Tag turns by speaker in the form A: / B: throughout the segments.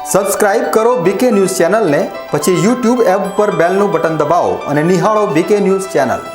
A: Subscribe કરો બીકે news ચેનલને, પછી YouTube એપ પર બેલનું બટન દબાવો અને નિહાળો બીકે ન્યૂઝ ચેનલ।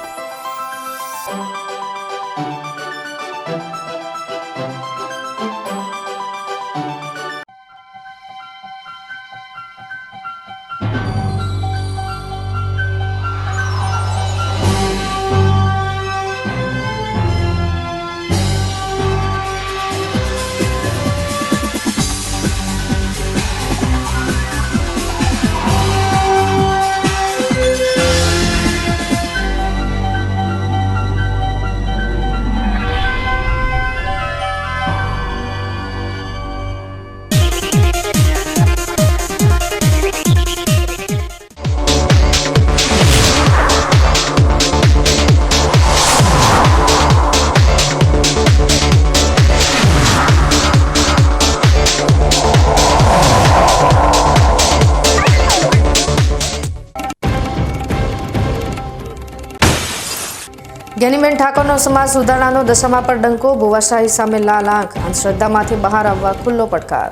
B: જ્ઞાનીબેન ઠાકોરનો સમાજ સુધારણાનો દશામા પર ડંકો, ભુવાશાહી સામે લાલ આંખ, અંધશ્રદ્ધામાંથી બહાર આવવા ખુલ્લો પડકાર।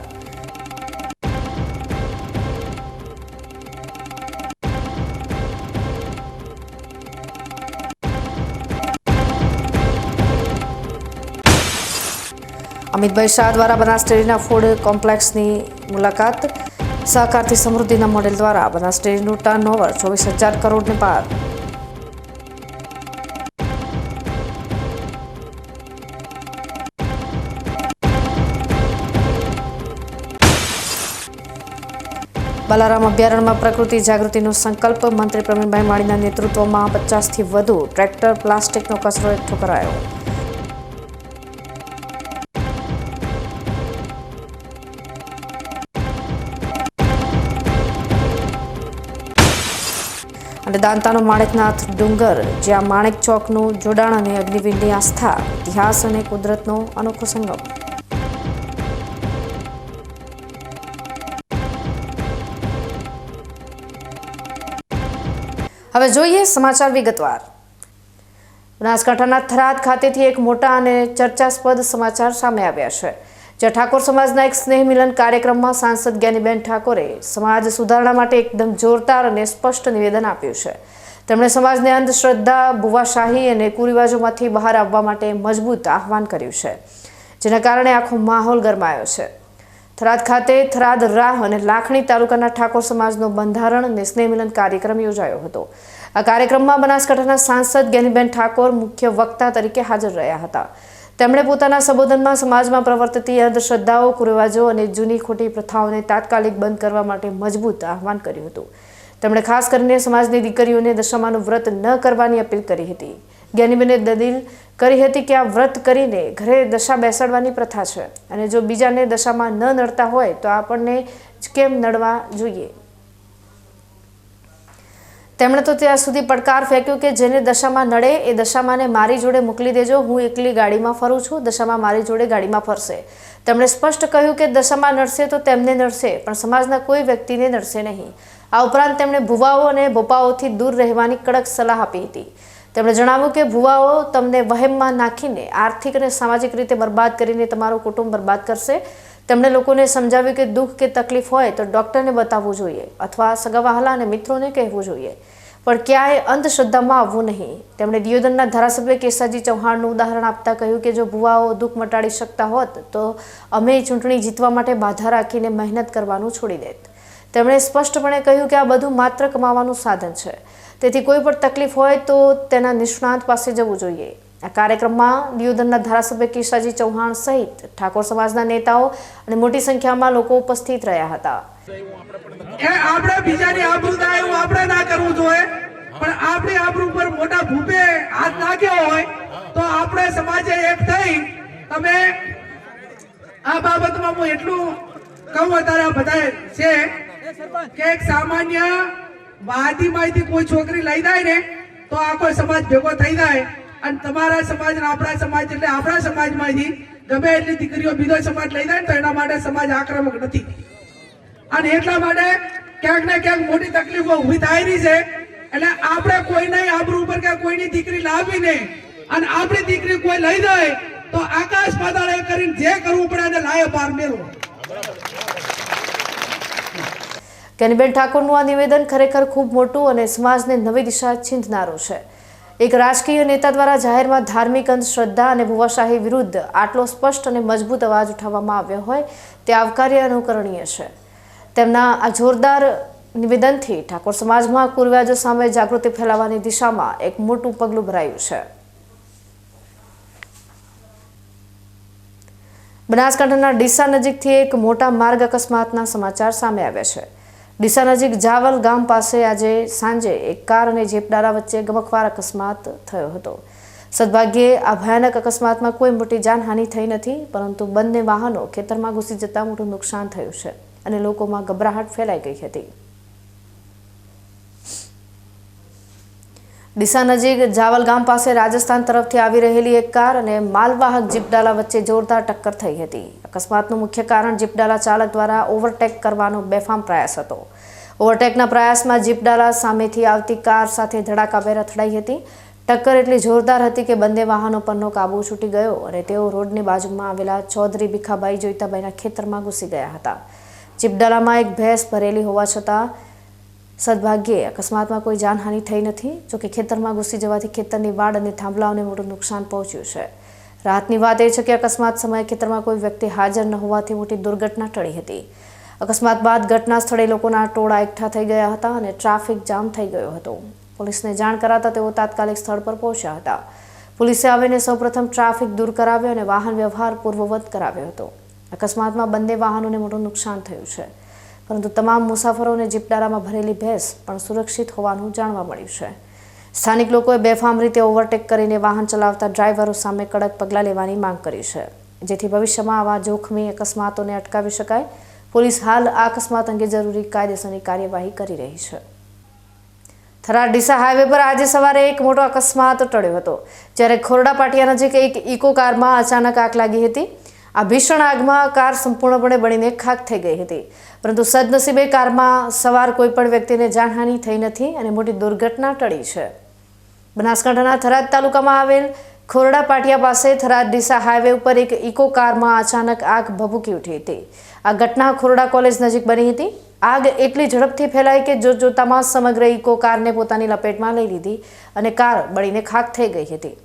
B: અમિતભાઈ શાહ દ્વારા બનાસ ડેરીના ફૂડ કોમ્પ્લેક્સની મુલાકાત, સહકારથી સમૃદ્ધિના મોડેલ દ્વારા બનાસ ડેરીનું ટર્નઓવર 24,000 કરોડને પાર। બાલારામ અભયારણ્યમાં પ્રકૃતિ જાગૃતિનો સંકલ્પ, મંત્રી પ્રવીણભાઈ માળીના નેતૃત્વમાં 50થી વધુ ટ્રેક્ટર પ્લાસ્ટિકનો કચરો એકઠો કરાયો। અને દાંતાનો માણેકનાથ ડુંગર, જ્યાં માણેક ચોકનું જોડાણ અને અગ્નિવીરની આસ્થા, ઇતિહાસ અને કુદરતનો અનોખો સંગમ। હવે જોઈએ સમાચાર વિગતવાર। બનાસકાંઠાના થરાદ ખાતેથી એક મોટા અને ચર્ચાસ્પદ સમાચાર સામે આવ્યા છે, જ્યાં ઠાકોર સમાજના એક સ્નેહ મિલન કાર્યક્રમમાં સાંસદ જ્ઞાનીબેન ઠાકોરે સમાજ સુધારણા માટે એકદમ જોરદાર અને સ્પષ્ટ નિવેદન આપ્યું છે। તેમણે સમાજને અંધશ્રદ્ધા, ભુવાશાહી અને કુરિવાજોમાંથી બહાર આવવા માટે મજબૂત આહવાન કર્યું છે, જેના કારણે આખો માહોલ ગરમાયો છે। થરાદ ખાતે થરાદ રાહ અને લાખણી તાલુકાના ઠાકોર સમાજનો બંધારણ અને સ્નેહ મિલન કાર્યક્રમ યોજાયો હતો। આ કાર્યક્રમમાં બનાસકાંઠાના સાંસદ જ્ઞાનીબેન ઠાકોર મુખ્ય વક્તા તરીકે હાજર રહ્યા હતા। તેમણે પોતાના સંબોધનમાં સમાજમાં પ્રવર્તતી અંધશ્રદ્ધાઓ, કુરિવાજો અને જૂની ખોટી પ્રથાઓને તાત્કાલિક બંધ કરવા માટે મજબૂત આહવાન કર્યું હતું। તેમણે ખાસ કરીને સમાજની દીકરીઓને દશામાનું વ્રત ન કરવાની અપીલ કરી હતી। જ્ઞાનીબેને દલીલ કરી હતી કે આ વ્રત કરીને ઘરે દશા બેસાડવાની પ્રથા છે, અને જો બીજાને દશામાં ન નડતા હોય તો આપણને જ કેમ નડવા જોઈએ। તેમણે તો ત્યાં સુધી પડકાર ફેંક્યો કે જેને દશામાં નડે એ દશામાને મારી જોડે મોકલી દેજો, હું એકલી ગાડીમાં ફરું છું, દશામાં મારી જોડે ગાડીમાં ફરશે। તેમણે સ્પષ્ટ કહ્યું કે દશામાં નડશે તો તેમને નડશે, પણ સમાજના કોઈ વ્યક્તિને નડશે નહીં। આ ઉપરાંત તેમણે ભુવાઓ અને બોપાઓથી દૂર રહેવાની કડક સલાહ આપી હતી। તેમણે જણાવ્યું કે ભુવાઓ તમને વહેમમાં નાખીને આર્થિક અને સામાજિક રીતે બરબાદ કરીને તમારું કુટુંબ બરબાદ કરશે। તેમણે લોકોને સમજાવ્યું કે દુઃખ કે તકલીફ હોય તો ડૉક્ટરને બતાવવું જોઈએ અથવા સગાવહાલા અને મિત્રોને કહેવું જોઈએ, પણ ક્યાંય અંધશ્રદ્ધામાં આવવું નહીં। તેમણે દિયોદરના ધારાસભ્ય કેસાજી ચૌહાણનું ઉદાહરણ આપતા કહ્યું કે જો ભુવાઓ દુઃખ મટાડી શકતા હોત તો અમે ચૂંટણી જીતવા માટે બાધા રાખીને મહેનત કરવાનું છોડી દેત। તેમણે સ્પષ્ટપણે કહ્યું કે આ બધું માત્ર કમાવાનું સાધન છે, તેથી કોઈ પણ તકલીફ હોય તો તેના નિષ્ણાત પાસે જવું જોઈએ। આ કાર્યક્રમમાં દિયોદરના ધારાસભ્ય કેસાજી ચૌહાણ સહિત ઠાકોર સમાજના નેતાઓ અને મોટી સંખ્યામાં લોકો ઉપસ્થિત રહ્યા હતા।
C: આપણે બીજાની આબરૂ થાય એવું આપણે ના કરવું જોઈએ, પણ આપણી આબરૂ પર મોટા ભૂપે હાથ નાખ્યો હોય તો આપણે સમાજે એક થઈ તમે આ બાબતમાં હું એટલું કહું અત્યારે બધા છે કે એક સામાન્ય વાદીમાંથી કોઈ છોકરી લઈ જાય ને તો આખો સમાજ ભેગો થઈ જાય, અને તમારા સમાજ અને આપણા સમાજ એટલે આપણા સમાજમાંથી ગમે એટલી દીકરીઓ બીજો સમાજ લઈ જાય ને તો એના માટે સમાજ આક્રમક નથી, અને એટલા માટે ક્યાંક ને ક્યાંક મોટી તકલીફો ઊભી થાય રહી છે। એટલે આપણે કોઈને આબરૂ ઉપર કે કોઈની દીકરી લાવી નહીં, અને આપણી દીકરી કોઈ લઈ જાય તો આકાશ પાતાળ કરીને જે કરવું પડે એને લાયે પાર મેળવો।
B: જ્ઞાનીબેન ઠાકોરનું આ નિવેદન ખરેખર ખૂબ મોટું અને સમાજને નવી દિશા ચીંધનારું છે. એક રાજકીય નેતા દ્વારા જાહેરમાં ધાર્મિક અંધશ્રદ્ધા અને ભુવાશાહી વિરુદ્ધ આટલો સ્પષ્ટ અને મજબૂત અવાજ ઉઠાવવામાં આવ્યો હોય તે આવકાર્ય અનુકરણીય છે. તેમના આ જોરદાર નિવેદનથી ઠાકોર સમાજમાં કુરિવાજો સામે જાગૃતિ ફેલાવવાની દિશામાં એક મોટું પગલું ભરાયું છે. બનાસકાંઠાના ડીસા નજીકથી એક મોટા માર્ગ અકસ્માતના સમાચાર સામે આવ્યા છે. ડીસા નજીક જાવલ ગામ પાસે આજે સાંજે એક કાર અને જીપડાલા વચ્ચે ગમખ્વાર અકસ્માત થયો હતો. સદભાગ્યે આ ભયાનક અકસ્માતમાં કોઈ મોટી જાનહાનિ થઈ નથી, પરંતુ બંને વાહનો ખેતરમાં ઘૂસી જતા મોટું નુકસાન થયું છે અને લોકોમાં ગભરાહટ ફેલાઈ ગઈ હતી. ડીસા નજીક જાવલ ગામ પાસે રાજસ્થાન તરફથી આવી રહેલી એક કાર અને માલવાહક જીપડાલા વચ્ચે જોરદાર ટક્કર થઈ હતી. અકસ્માતનું મુખ્ય કારણ જીપડાલા ચાલક દ્વારા ઓવરટેક કરવાનો બેફામ પ્રયાસ હતો. ઓવરટેકના પ્રયાસમાં જીપડાલા સામેથી આવતી કાર સાથે ધડાકાભેર અથડાઈ હતી. ટક્કર એટલી જોરદાર હતી કે બંને વાહનો પરનો કાબુ છૂટી ગયો અને તેઓ રોડની બાજુમાં આવેલા ચૌધરી ભીખાભાઈ જોઈતાભાઈના ખેતરમાં ઘૂસી ગયા હતા. જીપડાલામાં એક ભેંસ ભરેલી હોવા છતાં સદભાગ્યે અકસ્માતમાં કોઈ જાનહાનિ થઈ નથી. જોકે ખેતરમાં ઘૂસી જવાથી ખેતરની વાડ અને થાંભલાઓને મોટું નુકસાન પહોંચ્યું છે. રાહતની વાત એ છે કે અકસ્માત સમયે ખેતરમાં કોઈ વ્યક્તિ હાજર ન હોવાથી મોટી દુર્ઘટના ટળી હતી. અકસ્માત બાદ ઘટના સ્થળે લોકોના ટોળા એકઠા થઈ ગયા હતા અને ટ્રાફિક જામ થઈ ગયો હતો. પોલીસને જાણ કરાતા તેઓ તાત્કાલિક સ્થળ પર પહોંચ્યા હતા. પોલીસે આવીને સૌપ્રથમ ટ્રાફિક દૂર કરાવ્યો અને વાહન વ્યવહાર પૂર્વવત કરાવ્યો હતો. અકસ્માતમાં બંને વાહનોને મોટું નુકસાન થયું છે, પરંતુ તમામ મુસાફરોને જીપડાલામાં ભરેલી ભેંસ પણ સુરક્ષિત હોવાનું જાણવા મળ્યું છે. સ્થાનિક લોકોએ બેફામ રીતે ઓવરટેક કરીને વાહન ચલાવતા ડ્રાઈવરો સામે કડક પગલાં લેવાની માંગ કરી છે, જેથી ભવિષ્યમાં આવા જોખમી અકસ્માતોને અટકાવી શકાય. પોલીસ હાલ આ અકસ્માત અંગે જરૂરી કાયદેસરની કાર્યવાહી કરી રહી છે. થરાદ ડીસા હાઈવે પર આજે સવારે એક મોટો અકસ્માત ટળ્યો હતો, જ્યારે ખોરડા પાટિયા નજીક એક ઇકો કારમાં અચાનક આગ લાગી હતી. આ ભીષણ આગમાં કાર સંપૂર્ણપણે બળીને ખાખ થઈ ગઈ હતી, પરંતુ સદનસીબે કારમાં સવાર કોઈ પણ વ્યક્તિને જાનહાનિ થઈ નથી અને મોટી દુર્ઘટના ટળી છે. બનાસકાંઠાના થરાદ તાલુકામાં આવેલ ખોરડા પાટિયા પાસે થરાદ ડીસા હાઈવે ઉપર એક ઇકો કારમાં અચાનક આગ ભભૂકી ઉઠી હતી. આ ઘટના ખોરડા કોલેજ નજીક બની હતી. આગ એટલી ઝડપથી ફેલાઈ કે જોતજોતામાં સમગ્ર ઇકો કારને પોતાની લપેટમાં લઈ લીધી અને કાર બળીને ખાખ થઈ ગઈ હતી.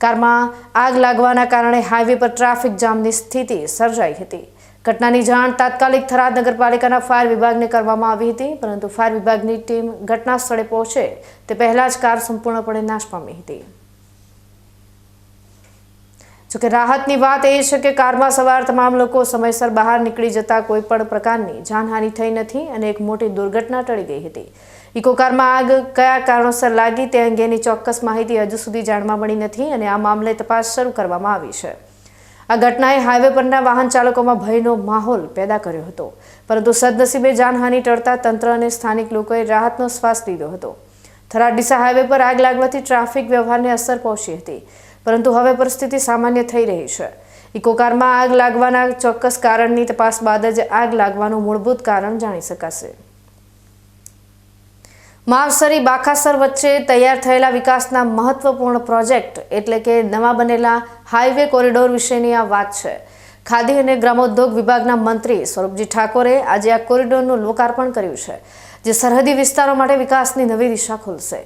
B: કારમાં આગ લાગવાના કારણે હાઈવે પર ટ્રાફિક જામની સ્થિતિ સર્જાઈ હતી. ઘટનાની જાણ તાત્કાલિક થરાદ નગરપાલિકાના ફાયર વિભાગને કરવામાં આવી હતી, પરંતુ ફાયર વિભાગની ટીમ ઘટના સ્થળે પહોંચે તે પહેલા જ કાર સંપૂર્ણપણે નાશ પામી હતી. જોકે રાહતની વાત એ છે કે કારમાં સવાર તમામ લોકો સમયસર બહાર નીકળી જતા કોઈ પણ પ્રકારની જાનહાનિ થઈ નથી અને એક મોટી દુર્ઘટના ટળી ગઈ હતી. ઇકો કારમાં આગ કયા કારણોસર લાગી તે અંગેની ચોક્કસ માહિતી હજુ સુધી જાણવા મળી નથી અને આ મામલે તપાસ શરૂ કરવામાં આવી છે. આ ઘટનાએ હાઈવે પરના વાહન ચાલકોમાં ભયનો માહોલ પેદા કર્યો હતો, પરંતુ સદનસીબે જાનહાનિ ટળતા તંત્ર અને સ્થાનિક લોકોએ રાહતનો શ્વાસ લીધો હતો. થરાદ ડીસા હાઈવે પર આગ લાગવાથી ટ્રાફિક વ્યવહારને અસર પહોંચી હતી, પરંતુ હવે પરિસ્થિતિ સામાન્ય થઈ રહી છે. ઇકો કારમાં આગ લાગવાના ચોક્કસ કારણની તપાસ બાદ જ આગ લાગવાનું મૂળભૂત કારણ જાણી શકાશે. માવસરી બાખાસર વચ્ચે તૈયાર થયેલા વિકાસના મહત્વપૂર્ણ પ્રોજેક્ટ એટલે કે નવા બનેલા હાઈવે કોરિડોર વિશેની આ વાત છે. ખાદી અને ગ્રામોદ્યોગ વિભાગના મંત્રી સ્વરૂપજી ઠાકોરે આજે આ કોરિડોરનું લોકાર્પણ કર્યું છે, જે સરહદી વિસ્તારો માટે વિકાસની નવી દિશા ખોલશે.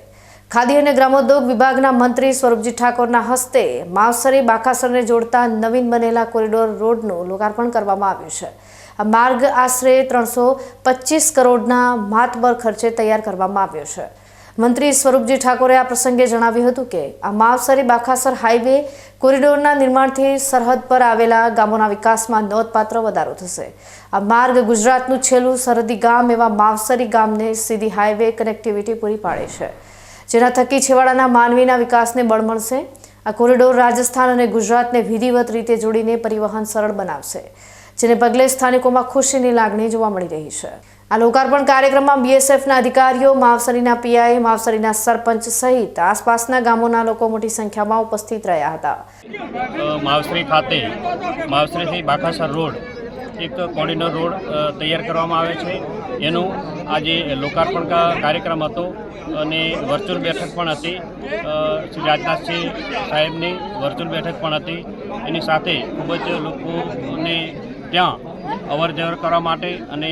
B: ખાદી અને ગ્રામોદ્યોગ વિભાગના મંત્રી સ્વરૂપજી ઠાકોરના હસ્તે માવસરી બાખાસરને જોડતા નવીન બનેલા કોરિડોર રોડનું લોકાર્પણ કરવામાં આવ્યું છે. આ માર્ગ આશરે 325 કરોડના માતબર ખર્ચે તૈયાર કરવામાં આવ્યો છે. મંત્રી સ્વરૂપજી ઠાકોરે આ પ્રસંગે જણાવ્યું હતું કે આ માવસરી બાખાસર હાઈવે કોરિડોરના નિર્માણથી સરહદ પર આવેલા ગામોના વિકાસમાં નોંધપાત્ર વધારો થશે. આ માર્ગ ગુજરાતનું છેલ્લું સરહદી ગામ એવા માવસરી ગામને સીધી હાઈવે કનેક્ટિવિટી પૂરી પાડે છે, જેના થકી છેવાડાના માનવીના વિકાસને બળ મળશે. આ કોરિડોર રાજસ્થાન અને ગુજરાતને વિધિવત રીતે જોડીને પરિવહન સરળ બનાવશે, જેને પગલે સ્થાનિકોમાં ખુશીની લાગણી જોવા મળી રહી છે. આ લોકાર્પણ કાર્યક્રમમાં બીએસએફના અધિકારીઓ, માવસરીના પીઆઈ, માવસરીના સરપંચ સહિત આસપાસના ગામોના લોકો મોટી સંખ્યામાં ઉપસ્થિત રહ્યા હતા.
D: માવસરી ખાતે માવસરીથી બાખાસર રોડ એક કોરિડોર રોડ તૈયાર કરવામાં આવે છે. એનું આજે લોકાર્પણ કાર્યક્રમ હતો અને વર્ચ્યુઅલ બેઠક પણ હતી. શ્રી રાજનાથસિંહ સાહેબની વર્ચ્યુઅલ બેઠક પણ હતી. એની સાથે ખૂબ જ લોકોને ત્યાં અવર જવર કરવા માટે અને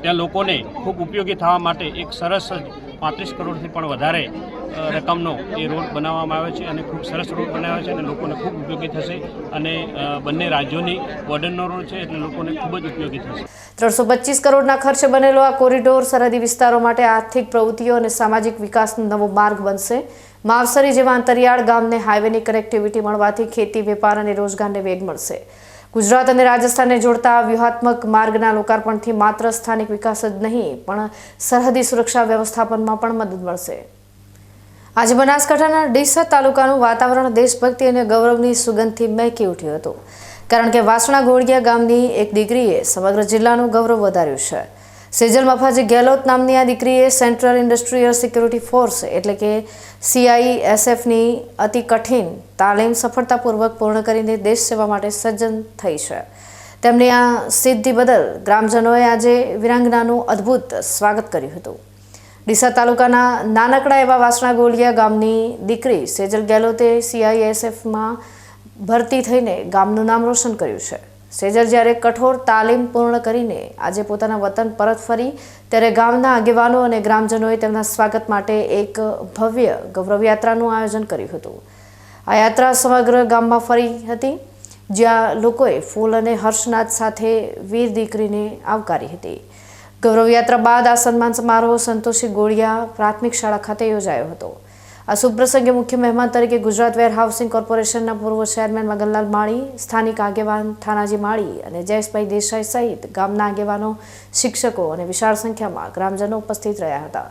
D: ત્યાં લોકોને ખૂબ ઉપયોગી થવા માટે એક સરસ 35 કરોડથી પણ વધારે રકમનો એ રોડ બનાવવામાં આવે છે અને ખૂબ સરસ રોડ બનાવ્યો છે અને લોકોને ખૂબ ઉપયોગી થશે અને બંને રાજ્યોની બોર્ડરનો રોડ છે એટલે લોકોને ખૂબ જ ઉપયોગી થશે.
B: 325 કરોડના ખર્ચે બનેલો આ કોરિડોર સરહદી વિસ્તારો માટે આર્થિક પ્રવૃત્તિઓ અને સામાજિક વિકાસનો નવો માર્ગ બનશે. માવસરી જેવા અંતરિયાળ ગામને હાઈવેની કનેક્ટિવિટી મળવાથી ખેતી, વેપાર અને રોજગારને વેગ મળશે. ગુજરાત અને રાજસ્થાનને જોડતા વ્યૂહાત્મક માર્ગના લોકાર્પણથી માત્ર સ્થાનિક વિકાસ જ નહીં પણ સરહદી સુરક્ષા વ્યવસ્થાપનમાં પણ મદદ મળશે. આજે બનાસકાંઠાના ડીસા તાલુકાનું વાતાવરણ દેશભક્તિ અને ગૌરવની સુગંધથી મહેકી ઉઠ્યું હતું, કારણ કે વાસણા ગોળિયા ગામની એક દીકરીએ સમગ્ર જિલ્લાનું ગૌરવ વધાર્યું છે. સેજલ મફાજી ગેહલોત નામની આ દીકરીએ સેન્ટ્રલ ઇન્ડસ્ટ્રીયલ સિક્યુરિટી ફોર્સ એટલે કે CISFની અતિ કઠિન તાલીમ સફળતાપૂર્વક પૂર્ણ કરીને દેશ સેવા માટે સજ્જન થઈ છે. તેમની આ સિદ્ધિ બદલ ગ્રામજનોએ આજે વીરાંગનાનું અદ્ભુત સ્વાગત કર્યું હતું. ડીસા તાલુકાના નાનકડા એવા વાસણા ગોળિયા ગામની દીકરી સેજલ ગેહલોતે CISFમાં ભરતી થઈને ગામનું નામ રોશન કર્યું છે. સેજલ જ્યારે કઠોર તાલીમ પૂર્ણ કરીને આજે પોતાના વતન પરત ફરી ત્યારે ગામના આગેવાનો અને ગ્રામજનોએ તેમના સ્વાગત માટે એક ભવ્ય ગૌરવ યાત્રાનું આયોજન કર્યું હતું. આ યાત્રા સમગ્ર ગામમાં ફરી હતી, જ્યાં લોકોએ ફૂલ અને હર્ષનાદ સાથે વીર દીકરીને આવકારી હતી. ગૌરવ યાત્રા બાદ આ સન્માન સમારોહ સંતોષી ગોળિયા પ્રાથમિક શાળા ખાતે યોજાયો હતો. આ શુભ પ્રસંગે મુખ્ય મહેમાન તરીકે ગુજરાત વેર હાઉસિંગ કોર્પોરેશનના પૂર્વ ચેરમેન મગનલાલ માળી, સ્થાનિક આગેવાન થાનાજી માળી અને જયેશભાઈ દેસાઈ સહિત ગામના આગેવાનો, શિક્ષકો અને વિશાળ સંખ્યામાં ગ્રામજનો ઉપસ્થિત રહ્યા હતા.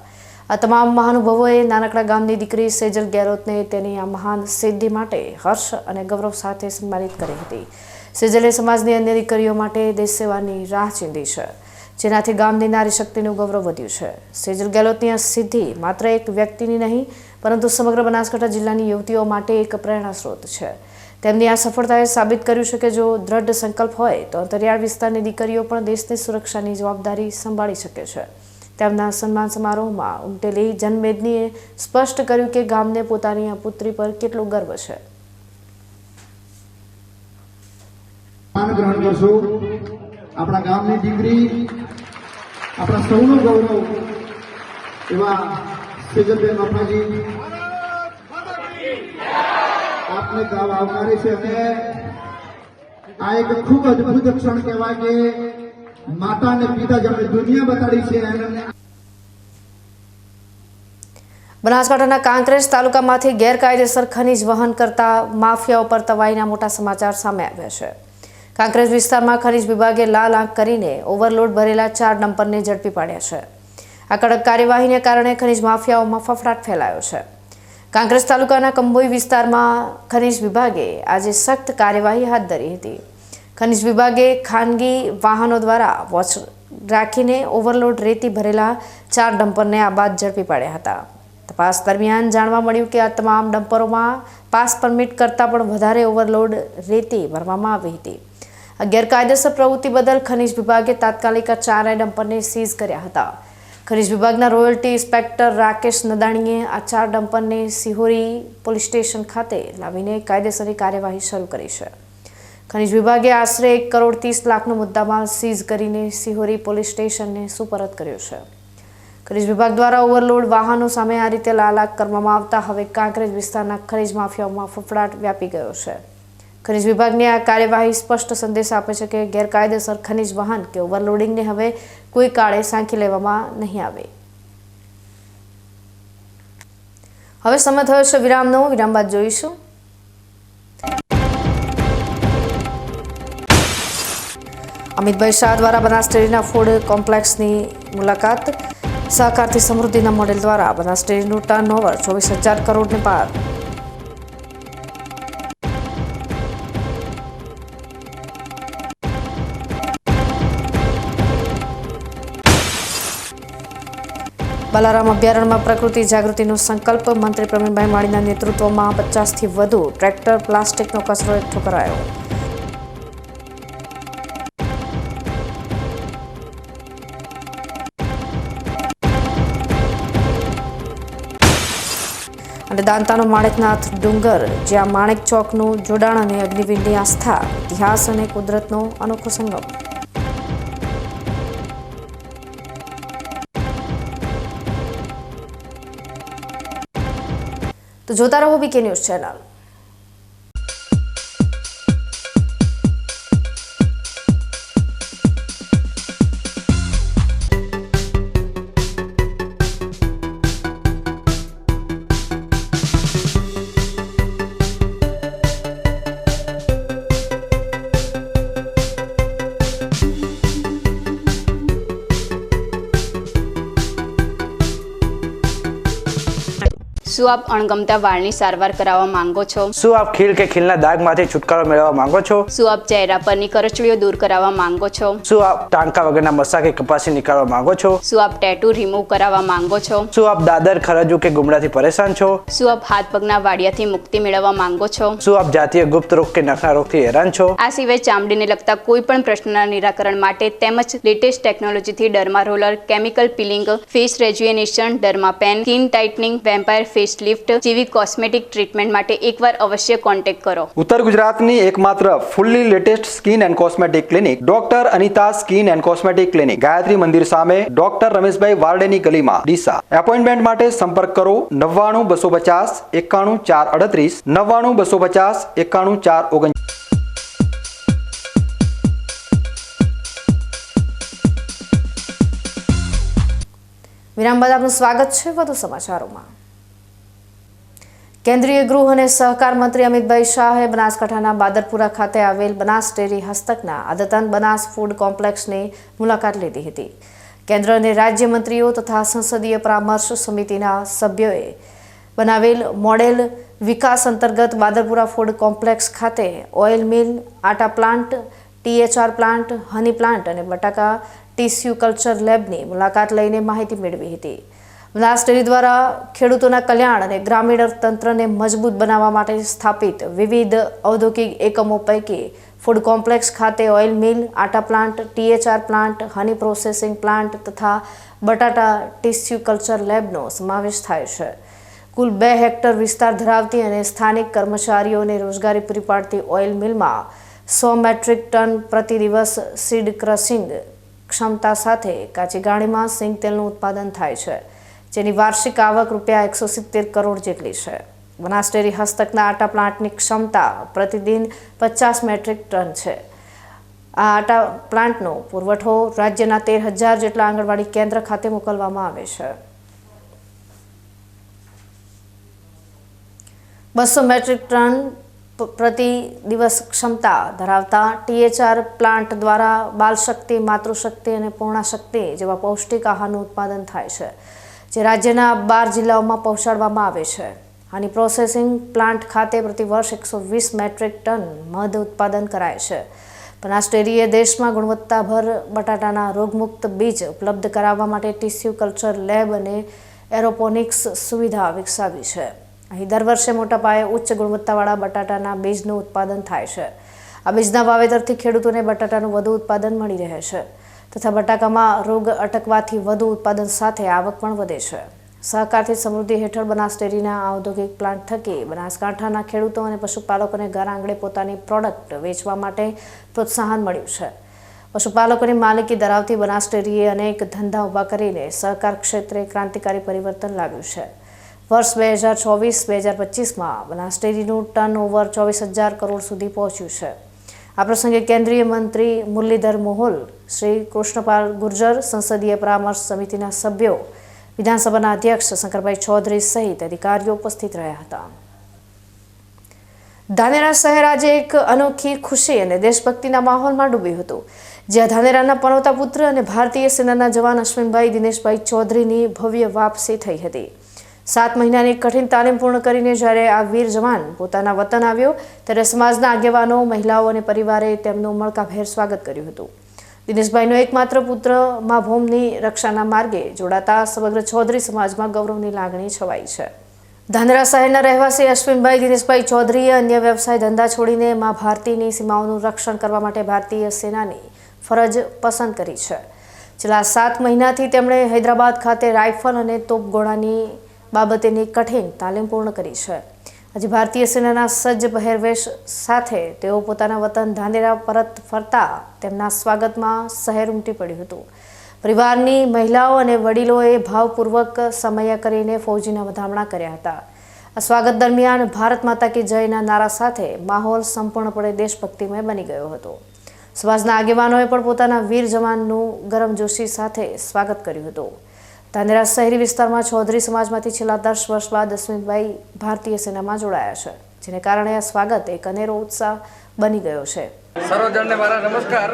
B: આ તમામ મહાનુભાવોએ નાનકડા ગામની દીકરી સેજલ ગેહલોતને તેની આ મહાન સિદ્ધિ માટે હર્ષ અને ગૌરવ સાથે સન્માનિત કરી હતી. સેજલે સમાજની અન્ય દીકરીઓ માટે દેશ સેવાની રાહ ચીંધી છે, જેનાથી ગામની નારી શક્તિનું ગૌરવ વધ્યું છે. સેજલ ગેહલોતની આ સિદ્ધિ માત્ર એક વ્યક્તિની નહીં પરંતુ સમગ્ર બનાસકાંઠા જિલ્લાની યુવતીઓ માટે એક પ્રેરણા સ્ત્રોત છે. તેમની આ સફળતાએ સાબિત કર્યું છે કે જો દ્રઢ સંકલ્પ હોય તો અંતરિયાળ વિસ્તારની દીકરીઓ પણ દેશની સુરક્ષાની જવાબદારી સંભાળી શકે છે. તેમના સન્માન સમારોહમાં ઉમટેલી જનમેદનીએ સ્પષ્ટ કર્યું કે ગામને પોતાની આ પુત્રી પર કેટલો ગર્વ છે.
E: ગ્રહણ કરશું. આપણા ગામની દીકરી, આપણા સૌનું ગૌરવ એવા સેજલબેન મફાજી આપને ગાવ આવકારે છે અને આ એક ખૂબ અદભુત ક્ષણ કહેવાય કે માતા અને પિતા જેમણે દુનિયા બતાડી છે.
B: બનાસકાંઠાના કાંકરેજ તાલુકામાંથી ગેરકાયદેસર ખનીજ વહન કરતા માફિયાઓ પર તવાઈના મોટા સમાચાર સામે આવ્યા છે. કાંકરેજ વિસ્તારમાં ખનીજ વિભાગે લાલ આંખ કરીને ઓવરલોડ ભરેલા 4 ડમ્પરને ઝડપી પાડ્યા છે. આ કડક કાર્યવાહીને કારણે ખનીજ માફિયાઓમાં ફફડાટ ફેલાયો છે. કાંકરેજ તાલુકાના કંબોઈ વિસ્તારમાં ખનીજ વિભાગે આજે સખ્ત કાર્યવાહી હાથ ધરી હતી. ખનીજ વિભાગે ખાનગી વાહનો દ્વારા વોચ રાખીને ઓવરલોડ રેતી ભરેલા 4 ડમ્પરને આ બાદ ઝડપી પાડ્યા હતા. તપાસ દરમિયાન જાણવા મળ્યું કે આ તમામ ડમ્પરોમાં પાસ પરમિટ કરતાં પણ વધારે ઓવરલોડ રેતી ભરવામાં આવી હતી. આ ગેરકાયદેસર પ્રવૃત્તિ બદલ ખનીજ વિભાગે તાત્કાલિક આ 4 ડમ્પરને સીઝ કર્યા હતા. ખનીજ વિભાગના રોયલ્ટી ઇન્સ્પેક્ટર રાકેશ નદાણીએ આ 4 ડમ્પરને સિહોરી પોલીસ સ્ટેશન ખાતે લાવીને કાયદેસરની કાર્યવાહી શરૂ કરી છે. ખનીજ વિભાગે આશરે 1 કરોડ 30 લાખનો મુદ્દામાલ સીઝ કરીને સિહોરી પોલીસ સ્ટેશનને સુપરત કર્યો છે. ખનીજ વિભાગ દ્વારા ઓવરલોડ વાહનો સામે આ રીતે લાલ આંખ કરવામાં આવતા હવે કાંકરેજ વિસ્તારના ખનીજ માફિયાઓમાં ફફડાટ વ્યાપી ગયો છે. ખનીજ વિભાગની આ કાર્યવાહી સ્પષ્ટ સંદેશ આપે છે કે ગેરકાયદેસર ખનીજ વહન કે ઓવરલોડિંગને હવે કોઈ કાળે સાંખી લેવામાં નહીં આવે. હવે સમય થયો છે વિરામનો. વિરામ બાદ જોઈશું અમિતભાઈ શાહ દ્વારા બનાસ ડેરીના ફૂડ કોમ્પ્લેક્સની મુલાકાત. સહકારથી સમૃદ્ધિના મોડેલ દ્વારા બનાસ ડેરીનું ટર્નઓવર 24,000 કરોડને પાર. બાલારામ અભયારણ્યમાં પ્રકૃતિ જાગૃતિનો સંકલ્પ. મંત્રી પ્રવીણભાઈ માળીના નેતૃત્વમાં 50થી વધુ ટ્રેક્ટર પ્લાસ્ટિકનો કચરો એકઠો કરાયો. અને દાંતાનો માણેકનાથ ડુંગર, જ્યાં માણેક ચોકનું જોડાણ અને અગ્નિવીરની આસ્થા, ઇતિહાસ અને કુદરતનો અનોખો સંગમ. તો જોતા રહો બીકે ન્યૂઝ ચેનલ.
F: શું આપ અણગમતા વાળની સારવાર કરાવવા માંગો છો?
G: શું આપ ખીલ કે ખીલના દાગમાંથી છુટકારો મેળવવા માંગો છો?
F: શું આપ ચહેરા પરની કરચલીઓ દૂર કરાવવા માંગો છો?
G: શું આપ ટાંકા વગરના મસા કે કપાસી નીકાળવા માંગો છો?
F: શું આપ ટેટુ રિમૂવ કરાવવા માંગો છો?
G: શું આપ દાદર ખરજુ કે ગુમડાથી પરેશાન છો?
F: શું આપ હાથ પગના વાડિયાથી મુક્તિ મેળવવા માંગો છો?
G: શું આપ જાતીય ગુપ્ત રોગ કે નખના રોગથી હેરાન છો?
F: આ સિવાય ચામડીને લગતા કોઈ પણ પ્રશ્નના નિરાકરણ માટે તેમજ લેટેસ્ટ ટેકનોલોજીથી derma roller, chemical peeling, face rejuvenation, derma pen, skin tightening, vampire face lift જેવી કોસ્મેટિક ટ્રીટમેન્ટ માટે એકવાર અવશ્ય કોન્ટેક્ટ કરો.
A: ઉત્તર ગુજરાતની એકમાત્ર fully latest skin and cosmetic clinic doctor Anita skin and cosmetic clinic, Gayatri Mandir સામે, ડોક્ટર રમેશભાઈ વારડેની ગલીમાં, ડીસા. એપોઇન્ટમેન્ટ માટે સંપર્ક કરો 99 250 91 438 99 250 91 439.
B: વિરામ બાદ આપનું સ્વાગત છે વધુ સમાચારોમાં. કેન્દ્રીય ગૃહ અને સહકાર મંત્રી અમિતભાઈ શાહે બનાસકાંઠાના બાદરપુરા ખાતે આવેલ બનાસ ડેરી હસ્તકના અદ્યતન બનાસ ફૂડ કોમ્પ્લેક્સની મુલાકાત લીધી હતી. કેન્દ્ર અને રાજ્ય મંત્રીઓ તથા સંસદીય પરામર્શ સમિતિના સભ્યોએ બનાવેલ મોડેલ વિકાસ અંતર્ગત બાદરપુરા ફૂડ કોમ્પ્લેક્સ ખાતે ઓઇલ મિલ, આટા પ્લાન્ટ, THR પ્લાન્ટ, હની પ્લાન્ટ અને બટાકા ટીસ્યુ કલ્ચર લેબની મુલાકાત લઈને માહિતી મેળવી હતી. બનાસ ડેરી દ્વારા ખેડૂતોના કલ્યાણ અને ગ્રામીણ અર્થતંત્રને મજબૂત બનાવવા માટે સ્થાપિત વિવિધ ઔદ્યોગિક એકમો પૈકી ફૂડ કોમ્પ્લેક્સ ખાતે ઓઇલ મિલ, આટા પ્લાન્ટ, THR પ્લાન્ટ, હની પ્રોસેસિંગ પ્લાન્ટ તથા બટાટા ટીસ્યુ કલ્ચર લેબનો સમાવેશ થાય છે. કુલ 2 હેક્ટર વિસ્તાર ધરાવતી અને સ્થાનિક કર્મચારીઓને રોજગારી પૂરી પાડતી ઓઇલ મિલમાં 100 મેટ્રિક ટન પ્રતિ દિવસ સીડ ક્રશિંગ ક્ષમતા સાથે કાચી ગાણીમાં સિંગ તેલનું ઉત્પાદન થાય છે, જેની વાર્ષિક આવક રૂપિયા 170 કરોડ જેટલી છે. બનાસ ડેરી હસ્તકના આટા પ્લાન્ટની ક્ષમતા પ્રતિદિન 50 મેટ્રિક ટન છે. આ આટા પ્લાન્ટનો પુરવઠો રાજ્યના 13,000 જેટલા આંગણવાડી કેન્દ્ર ખાતે મોકલવામાં આવે છે. 200 મેટ્રિક ટન પ્રતિ દિવસ ક્ષમતા ધરાવતા THR પ્લાન્ટ દ્વારા બાલ શક્તિ, માતૃશક્તિ અને પૂર્ણા શક્તિ જેવા પૌષ્ટિક આહારનું ઉત્પાદન થાય છે, જે રાજ્યના 12 જિલ્લાઓમાં પહોંચાડવામાં આવે છે. આની પ્રોસેસિંગ પ્લાન્ટ ખાતે પ્રતિ વર્ષ 120 મેટ્રિક ટન મધ ઉત્પાદન કરાય છે. બનાસ ડેરીએ દેશમાં ગુણવત્તાભર બટાટાના રોગમુક્ત બીજ ઉપલબ્ધ કરાવવા માટે ટીસ્યુ કલ્ચર લેબ અને એરોપોનિક્સ સુવિધા વિકસાવી છે. અહીં દર વર્ષે મોટા પાયે ઉચ્ચ ગુણવત્તાવાળા બટાટાના બીજનું ઉત્પાદન થાય છે. આ બીજના વાવેતરથી ખેડૂતોને બટાટાનું વધુ ઉત્પાદન મળી રહે છે તથા બટાકામાં રોગ અટકવાથી વધુ ઉત્પાદન સાથે આવક પણ વધે છે. સહકારથી સમૃદ્ધિ હેઠળ બનાસ ડેરીના ઔદ્યોગિક પ્લાન્ટ થકી બનાસકાંઠાના ખેડૂતો અને પશુપાલકોને ઘર આંગણે પોતાની પ્રોડક્ટ વેચવા માટે પ્રોત્સાહન મળ્યું છે. પશુપાલકોની માલિકી ધરાવતી બનાસ ડેરીએ અનેક ધંધા ઊભા કરીને સહકાર ક્ષેત્રે ક્રાંતિકારી પરિવર્તન લાવ્યું છે. વર્ષ 2024-2025માં બનાસ ડેરીનું ટર્નઓવર 24,000 કરોડ સુધી પહોંચ્યું છે. આ પ્રસંગે કેન્દ્રીય મંત્રી મુરલીધર મોહોલ, શ્રી કૃષ્ણપાલ ગુર્જર, સંસદીય પરામર્શ સમિતિના સભ્યો, વિધાનસભાના અધ્યક્ષ શંકરભાઈ ચૌધરી સહિત અધિકારીઓ ઉપસ્થિત રહ્યા હતા. ધાનેરા શહેર આજે એક અનોખી ખુશી અને દેશભક્તિના માહોલમાં ડૂબ્યું હતું, જ્યાં ધાનેરાના પનોતા પુત્ર અને ભારતીય સેનાના જવાન અશ્વિનભાઈ દિનેશભાઈ ચૌધરીની ભવ્ય વાપસી થઈ હતી. 7 મહિનાની કઠિન તાલીમ પૂર્ણ કરીને જ્યારે આ વીર જવાન પોતાના વતન આવ્યો, ત્યારે સમાજના આગેવાનો, મહિલાઓ અને પરિવારે તેમનું ઉમળકાભેર સ્વાગત કર્યું હતું. દિનેશભાઈનો એકમાત્ર પુત્ર મા ભૂમની રક્ષાના માર્ગે જોડાતા સમગ્ર ચૌધરી સમાજમાં ગૌરવની લાગણી છવાઈ છે. ધાનેરા શહેરના રહેવાસી અશ્વિનભાઈ દિનેશભાઈ ચૌધરીએ અન્ય વ્યવસાય ધંધા છોડીને મા ભારતીની સીમાઓનું રક્ષણ કરવા માટે ભારતીય સેનાની ફરજ પસંદ કરી છે. છેલ્લા 7 મહિનાથી તેમણે હૈદરાબાદ ખાતે રાઇફલ અને તોપગોળાની બાબતેની કઠિન તાલીમ પૂર્ણ કરી છે. આજે ભારતીય સેનાના સજ્જ પહેરવેશ સાથે તેઓ પોતાના વતન ધાનેરા પરત ફરતા તેમના સ્વાગતમાં શહેર ઉમટી પડ્યું હતું. પરિવારની મહિલાઓ અને વડીલોએ ભાવપૂર્વક સમય કરીને ફૌજીના વધામણા કર્યા હતા. આ સ્વાગત દરમિયાન ભારત માતા કી જયના નારા સાથે માહોલ સંપૂર્ણપણે દેશભક્તિમય બની ગયો હતો. સમાજના આગેવાનોએ પણ પોતાના વીર જવાનનું ગરમજોશી સાથે સ્વાગત કર્યું હતું. ધાનેરા શહેરી વિસ્તારમાં ચૌધરી સમાજમાંથી છેલ્લા 10 વર્ષ બાદ અશ્વિનભાઈ ભારતીય સેનામાં જોડાયા છે, જેને કારણે આ સ્વાગત એક અનેરો ઉત્સાહ બની ગયો છે.
H: સર્વજનને મારા નમસ્કાર.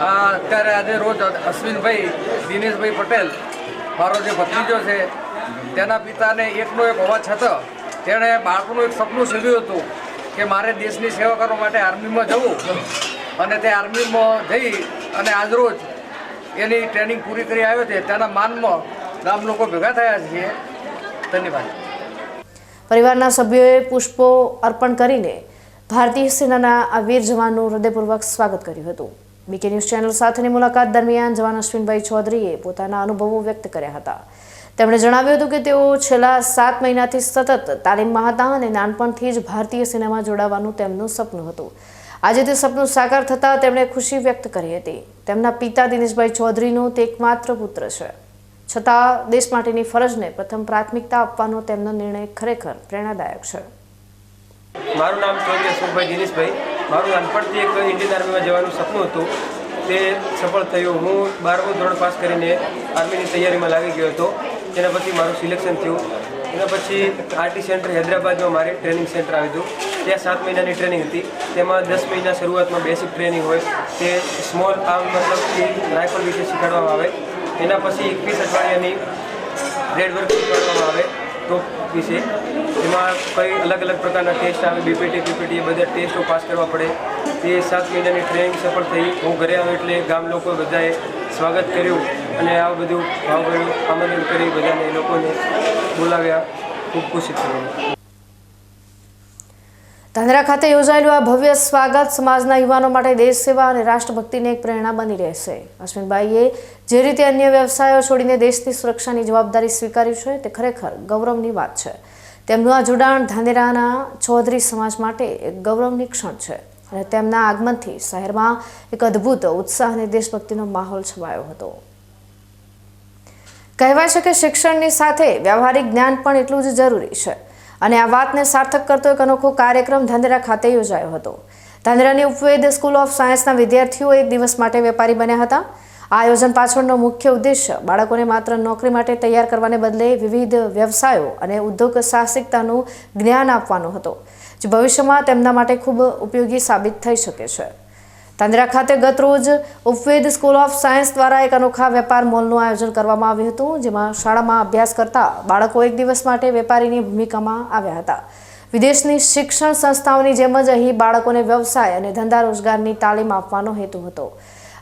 H: અત્યારે આજે રોજ અશ્વિનભાઈ દિનેશભાઈ પટેલ, મારો જે ભત્રીજો છે, તેના પિતાને એકનો એક હોવા છતાં તેણે બાળકોનું એક સપનું સેવ્યું હતું કે મારે દેશની સેવા કરવા માટે આર્મીમાં જવું, અને તે આર્મીમાં જઈ અને આજરોજ એની ટ્રેનિંગ પૂરી કરી આવ્યો છે. તેના માનમાં ગામ લોકો ભેગા થયા છીએ. ધન્યવાદ.
B: પરિવારના સભ્યોએ પુષ્પો અર્પણ કરીને ભારતીય સેનાના આ વીર જવાનનું હૃદયપૂર્વક સ્વાગત કર્યું હતું. બીકે ન્યૂઝ ચેનલ સાથેની મુલાકાત દરમિયાન જવાન અશ્વિનભાઈ ચૌધરીએ પોતાના અનુભવો વ્યક્ત કર્યા હતા. તેમણે જણાવ્યું હતું કે તેઓ છેલ્લા 7 મહિનાથી સતત તાલીમમાં હતા અને નાનપણથી જ ભારતીય સેનામાં જોડાવાનું તેમનું સપનું હતું. આજે તે સપનું સાકાર થતાં તેમણે ખુશી વ્યક્ત કરી હતી. તેમના પિતા દિનેશભાઈ ચૌધરીનો તે એકમાત્ર પુત્ર છે, છતાં દેશ માટેની ફરજને પ્રથમ પ્રાથમિકતા આપવાનો તેમનો નિર્ણય ખરેખર પ્રેરણાદાયક છે.
I: મારું નામ ચૌધરી અશોકભાઈ દિનેશભાઈ. મારું નાનપણથી એક ઇન્ડિયન આર્મીમાં જવાનું સપનું હતું, તે સફળ થયું. હું 12મું ધોરણ પાસ કરીને આર્મીની તૈયારીમાં લાગી ગયો હતો. તેના પછી મારું સિલેક્શન થયું. એના પછી આરટી સેન્ટર હૈદરાબાદમાં મારે ટ્રેનિંગ સેન્ટર આવ્યું હતું. ત્યાં 7 મહિનાની ટ્રેનિંગ હતી. તેમાં 10 મહિના શરૂઆતમાં બેસિક ટ્રેનિંગ હોય, તે સ્મોલ આર્મ મતલબથી રાઇફલ વિશે શીખવાડવામાં આવે. એના પછી 21 અઠવાડિયાની રેડ વર્ક શીખવાડવામાં આવે તો વિશે. એમાં કઈ અલગ અલગ પ્રકારના ટેસ્ટ આવે, બીપીટી પીપીટી, એ બધા ટેસ્ટો પાસ કરવા પડે. તે 7 મહિનાની ટ્રેનિંગ સફળ થઈ. હું ઘરે આવ્યો એટલે ગામ લોકો બધાએ સ્વાગત કર્યું અને આ બધું ભાવભર્યું આમંત્રણ કરી બધાને એ લોકોને બોલાવ્યા. ખૂબ ખુશી થઈ.
B: ધાનેરા ખાતે યોજાયેલું આ ભવ્ય સ્વાગત સમાજના યુવાનો માટે દેશ સેવા અને રાષ્ટ્રભક્તિની એક પ્રેરણા બની રહેશે. અશ્વિનભાઈએ જે રીતે અન્ય વ્યવસાયો છોડીને દેશની સુરક્ષાની જવાબદારી સ્વીકારી છે, તે ખરેખર ગૌરવની વાત છે. તેમનું આ જોડાણ ધાનેરાના ચૌધરી સમાજ માટે એક ગૌરવની ક્ષણ છે અને તેમના આગમનથી શહેરમાં એક અદ્ભુત ઉત્સાહ અને દેશભક્તિનો માહોલ છવાયો હતો. કહેવાય છે કે શિક્ષણની સાથે વ્યવહારિક જ્ઞાન પણ એટલું જ જરૂરી છે, અને આ વાતને સાર્થક કરતો એક અનોખો કાર્યક્રમ ધાનેરા ખાતે યોજાયો હતો. ધાનેરાની ઉપવેદ સ્કૂલ ઓફ સાયન્સના વિદ્યાર્થીઓ એક દિવસ માટે વેપારી બન્યા હતા. આ આયોજન પાછળનો મુખ્ય ઉદ્દેશ્ય બાળકોને માત્ર નોકરી માટે તૈયાર કરવાને બદલે વિવિધ વ્યવસાયો અને ઉદ્યોગ સાહસિકતાનું જ્ઞાન આપવાનો હતો, જે ભવિષ્યમાં તેમના માટે ખૂબ ઉપયોગી સાબિત થઈ શકે છે. ધાનેરા ખાતે ગત રોજ ઉપવેદ સ્કૂલ ઓફ સાયન્સ દ્વારા એક અનોખા વેપાર મોલનું આયોજન કરવામાં આવ્યું હતું, જેમાં શાળામાં અભ્યાસ કરતા બાળકો એક દિવસ માટે વેપારીની ભૂમિકામાં આવ્યા હતા. વિદેશની શિક્ષણ સંસ્થાઓની જેમ જ અહીં બાળકોને વ્યવસાય અને ધંધા રોજગારની તાલીમ આપવાનો હેતુ હતો.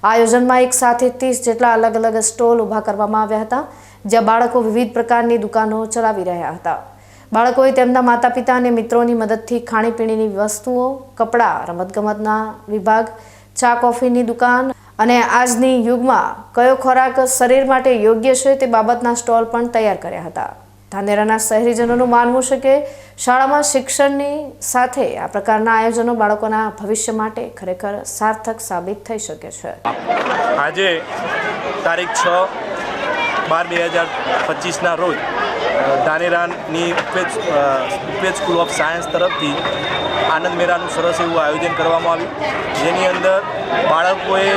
B: આયોજનમાં એક સાથે 30 જેટલા અલગ અલગ સ્ટોલ ઊભા કરવામાં આવ્યા હતા, જ્યાં બાળકો વિવિધ પ્રકારની દુકાનો ચલાવી રહ્યા હતા. બાળકોએ તેમના માતા પિતા અને મિત્રોની મદદથી ખાણીપીણીની વસ્તુઓ, કપડાં, રમતગમતના વિભાગ, ચા કોફીની દુકાન અને આજની યુગમાં કયો ખોરાક શરીર માટે યોગ્ય છે તે બાબતના સ્ટોલ પણ તૈયાર કર્યા હતા. ધાનેરાના શહેરીજનોનું માનવું છે કે શાળામાં શિક્ષણની સાથે આ પ્રકારના આયોજનો બાળકોના ભવિષ્ય માટે ખરેખર સાર્થક સાબિત થઈ શકે છે.
J: આજે તારીખ 6/12/2025ના રોજ ધાનેરાની ઉપવેદ સ્કૂલ ઓફ સાયન્સ તરફથી આનંદ મેળાનું સરસ એવું આયોજન કરવામાં આવ્યું, જેની અંદર બાળકોએ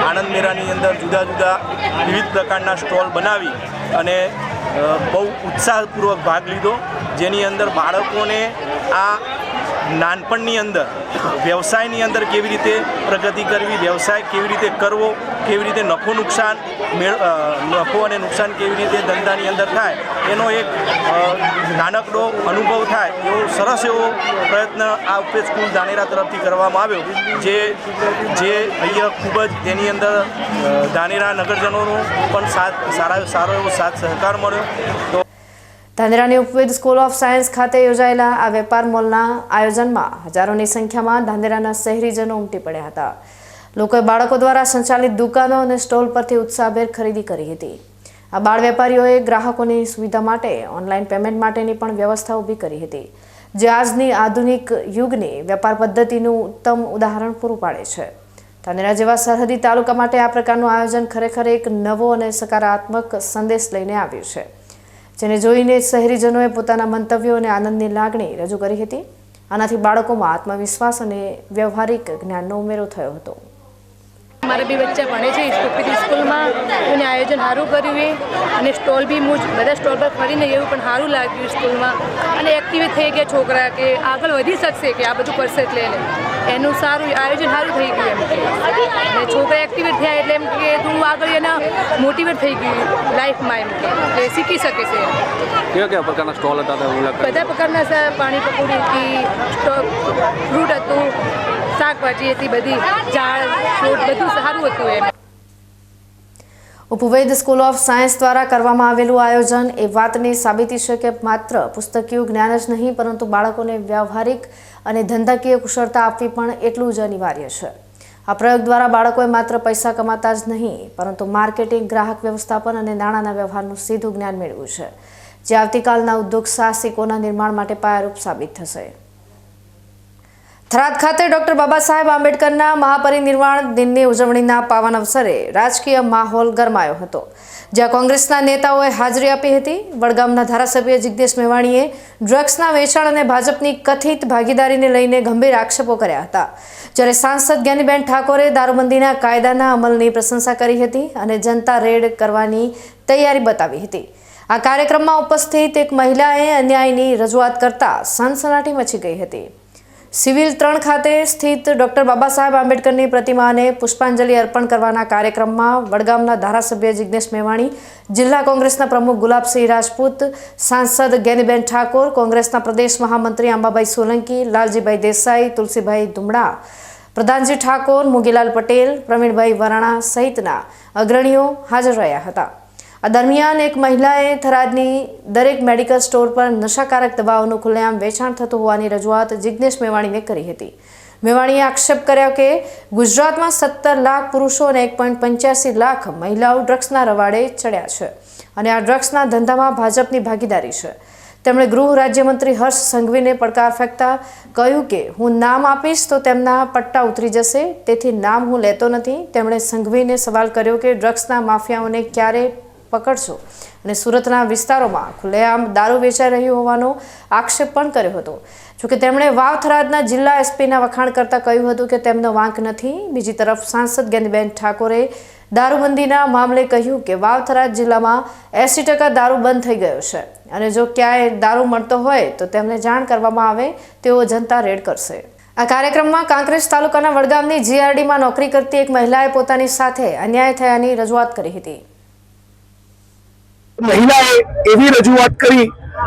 J: આનંદ મેળાની અંદર જુદા જુદા વિવિધ પ્રકારના સ્ટોલ બનાવી અને બહુ ઉત્સાહપૂર્વક ભાગ લીધો, જેની અંદર બાળકોને આ નાનપણની અંદર વ્યવસાયની અંદર કેવી રીતે પ્રગતિ કરવી, વ્યવસાય કેવી રીતે કરવો, કેવી રીતે નફો અને નુકસાન કેવી રીતે ધંધાની અંદર થાય, એનો એક નાનકડો અનુભવ થાય એવો સરસ એવો પ્રયત્ન આ ઉપવેદ સ્કૂલ ધાનેરા તરફથી કરવામાં આવ્યો, જે અહીંયા ખૂબ જ તેની અંદર ધાનેરા નગરજનોનો પણ સારો એવો સાથ સહકાર મળ્યો.
B: ધાનેરાની ઉપવેદ સ્કૂલ ઓફ સાયન્સ ખાતે યોજાયેલા આ વેપાર મોલના આયોજનમાં હજારોની સંખ્યામાં ધાનેરાના શહેરીજનો ઉમટી પડ્યા હતા. લોકોએ બાળકો દ્વારા સંચાલિત દુકાનો અને સ્ટોલ પરથી ઉત્સાહભેર ખરીદી કરી હતી. આ બાળ વેપારીઓએ ગ્રાહકોની સુવિધા માટે ઓનલાઈન પેમેન્ટ માટેની પણ વ્યવસ્થા ઊભી કરી હતી, જે આજની આધુનિક યુગની વેપાર પદ્ધતિનું ઉત્તમ ઉદાહરણ પૂરું પાડે છે. ધાનેરા જેવા સરહદી તાલુકા માટે આ પ્રકારનું આયોજન ખરેખર એક નવો અને સકારાત્મક સંદેશ લઈને આવ્યું છે, જેને જોઈને શહેરીજનોએ પોતાના મંતવ્યો અને આનંદની લાગણી રજૂ કરી હતી. આનાથી બાળકોમાં આત્મવિશ્વાસ અને વ્યવહારિક જ્ઞાનનો ઉમેરો થયો હતો.
K: મારા બે બચ્ચા ભણે છે સ્ટોપી સ્કૂલમાં, અને આયોજન સારું કર્યું અને સ્ટોલ બી હું બધા સ્ટોલ પર ફરીને એવું પણ સારું લાગ્યું સ્કૂલમાં, અને એક્ટિવ થઈ ગયા છોકરા કે આગળ વધી શકશે કે આ બધું કરશે, એટલે એનું સારું આયોજન સારું થઈ ગયું એમ કે, અને છોકરા એક્ટિવેટ થયા એટલે એમ કે તું આગળ એના મોટિવેટ થઈ ગયું લાઈફમાં એમ કે શીખી શકે છે.
H: કેવા પ્રકારના સ્ટોલ હતા?
K: બધા પ્રકારના પાણી પકોડી, ફ્રૂટ હતું, શાકભાજી હતી, બધી ઝાડ ફ્રૂટ બધું સારું હતું એમ.
B: ઉપવૈદ સ્કૂલ ઓફ સાયન્સ દ્વારા કરવામાં આવેલું આયોજન એ વાતની સાબિતી છે કે માત્ર પુસ્તકીય જ્ઞાન જ નહીં પરંતુ બાળકોને વ્યવહારિક અને ધંધાકીય કુશળતા આપવી પણ એટલું જ અનિવાર્ય છે. આ પ્રયોગ દ્વારા બાળકોએ માત્ર પૈસા કમાતા જ નહીં પરંતુ માર્કેટિંગ, ગ્રાહક વ્યવસ્થાપન અને નાણાંના વ્યવહારનું સીધું જ્ઞાન મેળવ્યું છે, જે આવતીકાલના ઉદ્યોગ સાહસિકોના નિર્માણ માટે પાયારૂપ સાબિત થશે. થરાદ ખાતે ડોક્ટર બાબા સાહેબ આંબેડકરના મહાપરિનિર્વાણ દિનની ઉજવણીના પાવન અવસરે રાજકીય માહોલ ગરમાયો હતો, જ્યાં કોંગ્રેસના નેતાઓએ હાજરી આપી હતી. વડગામના ધારાસભ્ય જિગ્નેશ મેવાણીએ ડ્રગ્સના વેચાણ અને ભાજપની કથિત ભાગીદારીને લઈને ગંભીર આક્ષેપો કર્યા હતા, જ્યારે સાંસદ જ્ઞાનીબેન ઠાકોરે દારૂબંધીના કાયદાના અમલની પ્રશંસા કરી હતી અને જનતા રેડ કરવાની તૈયારી બતાવી હતી. આ કાર્યક્રમમાં ઉપસ્થિત એક મહિલાએ અન્યાયની રજૂઆત કરતા સનસનાટી મચી ગઈ હતી. સિવિલ 3 ખાતે સ્થિત ડોક્ટર બાબા સાહેબ આંબેડકરની પ્રતિમાને પુષ્પાંજલિ અર્પણ કરવાના કાર્યક્રમમાં વડગામના ધારાસભ્ય જિગ્નેશ મેવાણી, જિલ્લા કોંગ્રેસના પ્રમુખ ગુલાબસિંહ રાજપૂત, સાંસદ જ્ઞાનીબેન ઠાકોર, કોંગ્રેસના પ્રદેશ મહામંત્રી અંબાભાઈ સોલંકી, લાલજીભાઈ દેસાઈ, તુલસીભાઈ ધુમડા, પ્રધાનજી ઠાકોર, મુગીલાલ પટેલ, પ્રવીણભાઈ વરાણા સહિતના અગ્રણીઓ હાજર રહ્યા હતા. આ દરમિયાન એક મહિલાએ થરાદની દરેક મેડિકલ સ્ટોર પર નશાકારક દવાઓનું ખુલ્લેઆમ વેચાણ થતું હોવાની રજૂઆત જિગ્નેશ મેવાણીને કરી હતી. મેવાણીએ આક્ષેપ કર્યો કે ગુજરાતમાં 17 લાખ પુરુષો અને 1.85 લાખ મહિલાઓ ડ્રગ્સના રવાડે ચડ્યા છે અને આ ડ્રગ્સના ધંધામાં ભાજપની ભાગીદારી છે. તેમણે ગૃહ રાજ્યમંત્રી હર્ષ સંઘવીને પડકાર ફેંકતા કહ્યું કે હું નામ આપીશ તો તેમના પટ્ટા ઉતરી જશે, તેથી નામ હું લેતો નથી. તેમણે સંઘવીને સવાલ કર્યો કે ડ્રગ્સના માફિયાઓને ક્યારે પકડશો અને સુરતના વિસ્તારોમાં ખુલ્લેઆમ દારૂ વેચાઈ રહ્યું હોવાનો આક્ષેપ પણ કર્યો હતો. જોકે તેમણે વાવ થરાદના જિલ્લા એસપીના વખાણ કરતા કહ્યું હતું કે તેમનો વાંક નથી. બીજી તરફ સાંસદ જ્ઞાનીબેન ઠાકોરે દારૂબંધીના મામલે કહ્યું કે વાવ થરાદ જિલ્લામાં 80% દારૂ બંધ થઈ ગયો છે અને જો ક્યાંય દારૂ મળતો હોય તો તેમને જાણ કરવામાં આવે, તેઓ જનતા રેડ કરશે. આ કાર્યક્રમમાં કાંકરેજ તાલુકાના વડગામની જીઆરડીમાં નોકરી કરતી એક મહિલાએ પોતાની સાથે અન્યાય થયાની રજૂઆત કરી હતી.
L: મહિલાએ એવી રજૂઆત કરી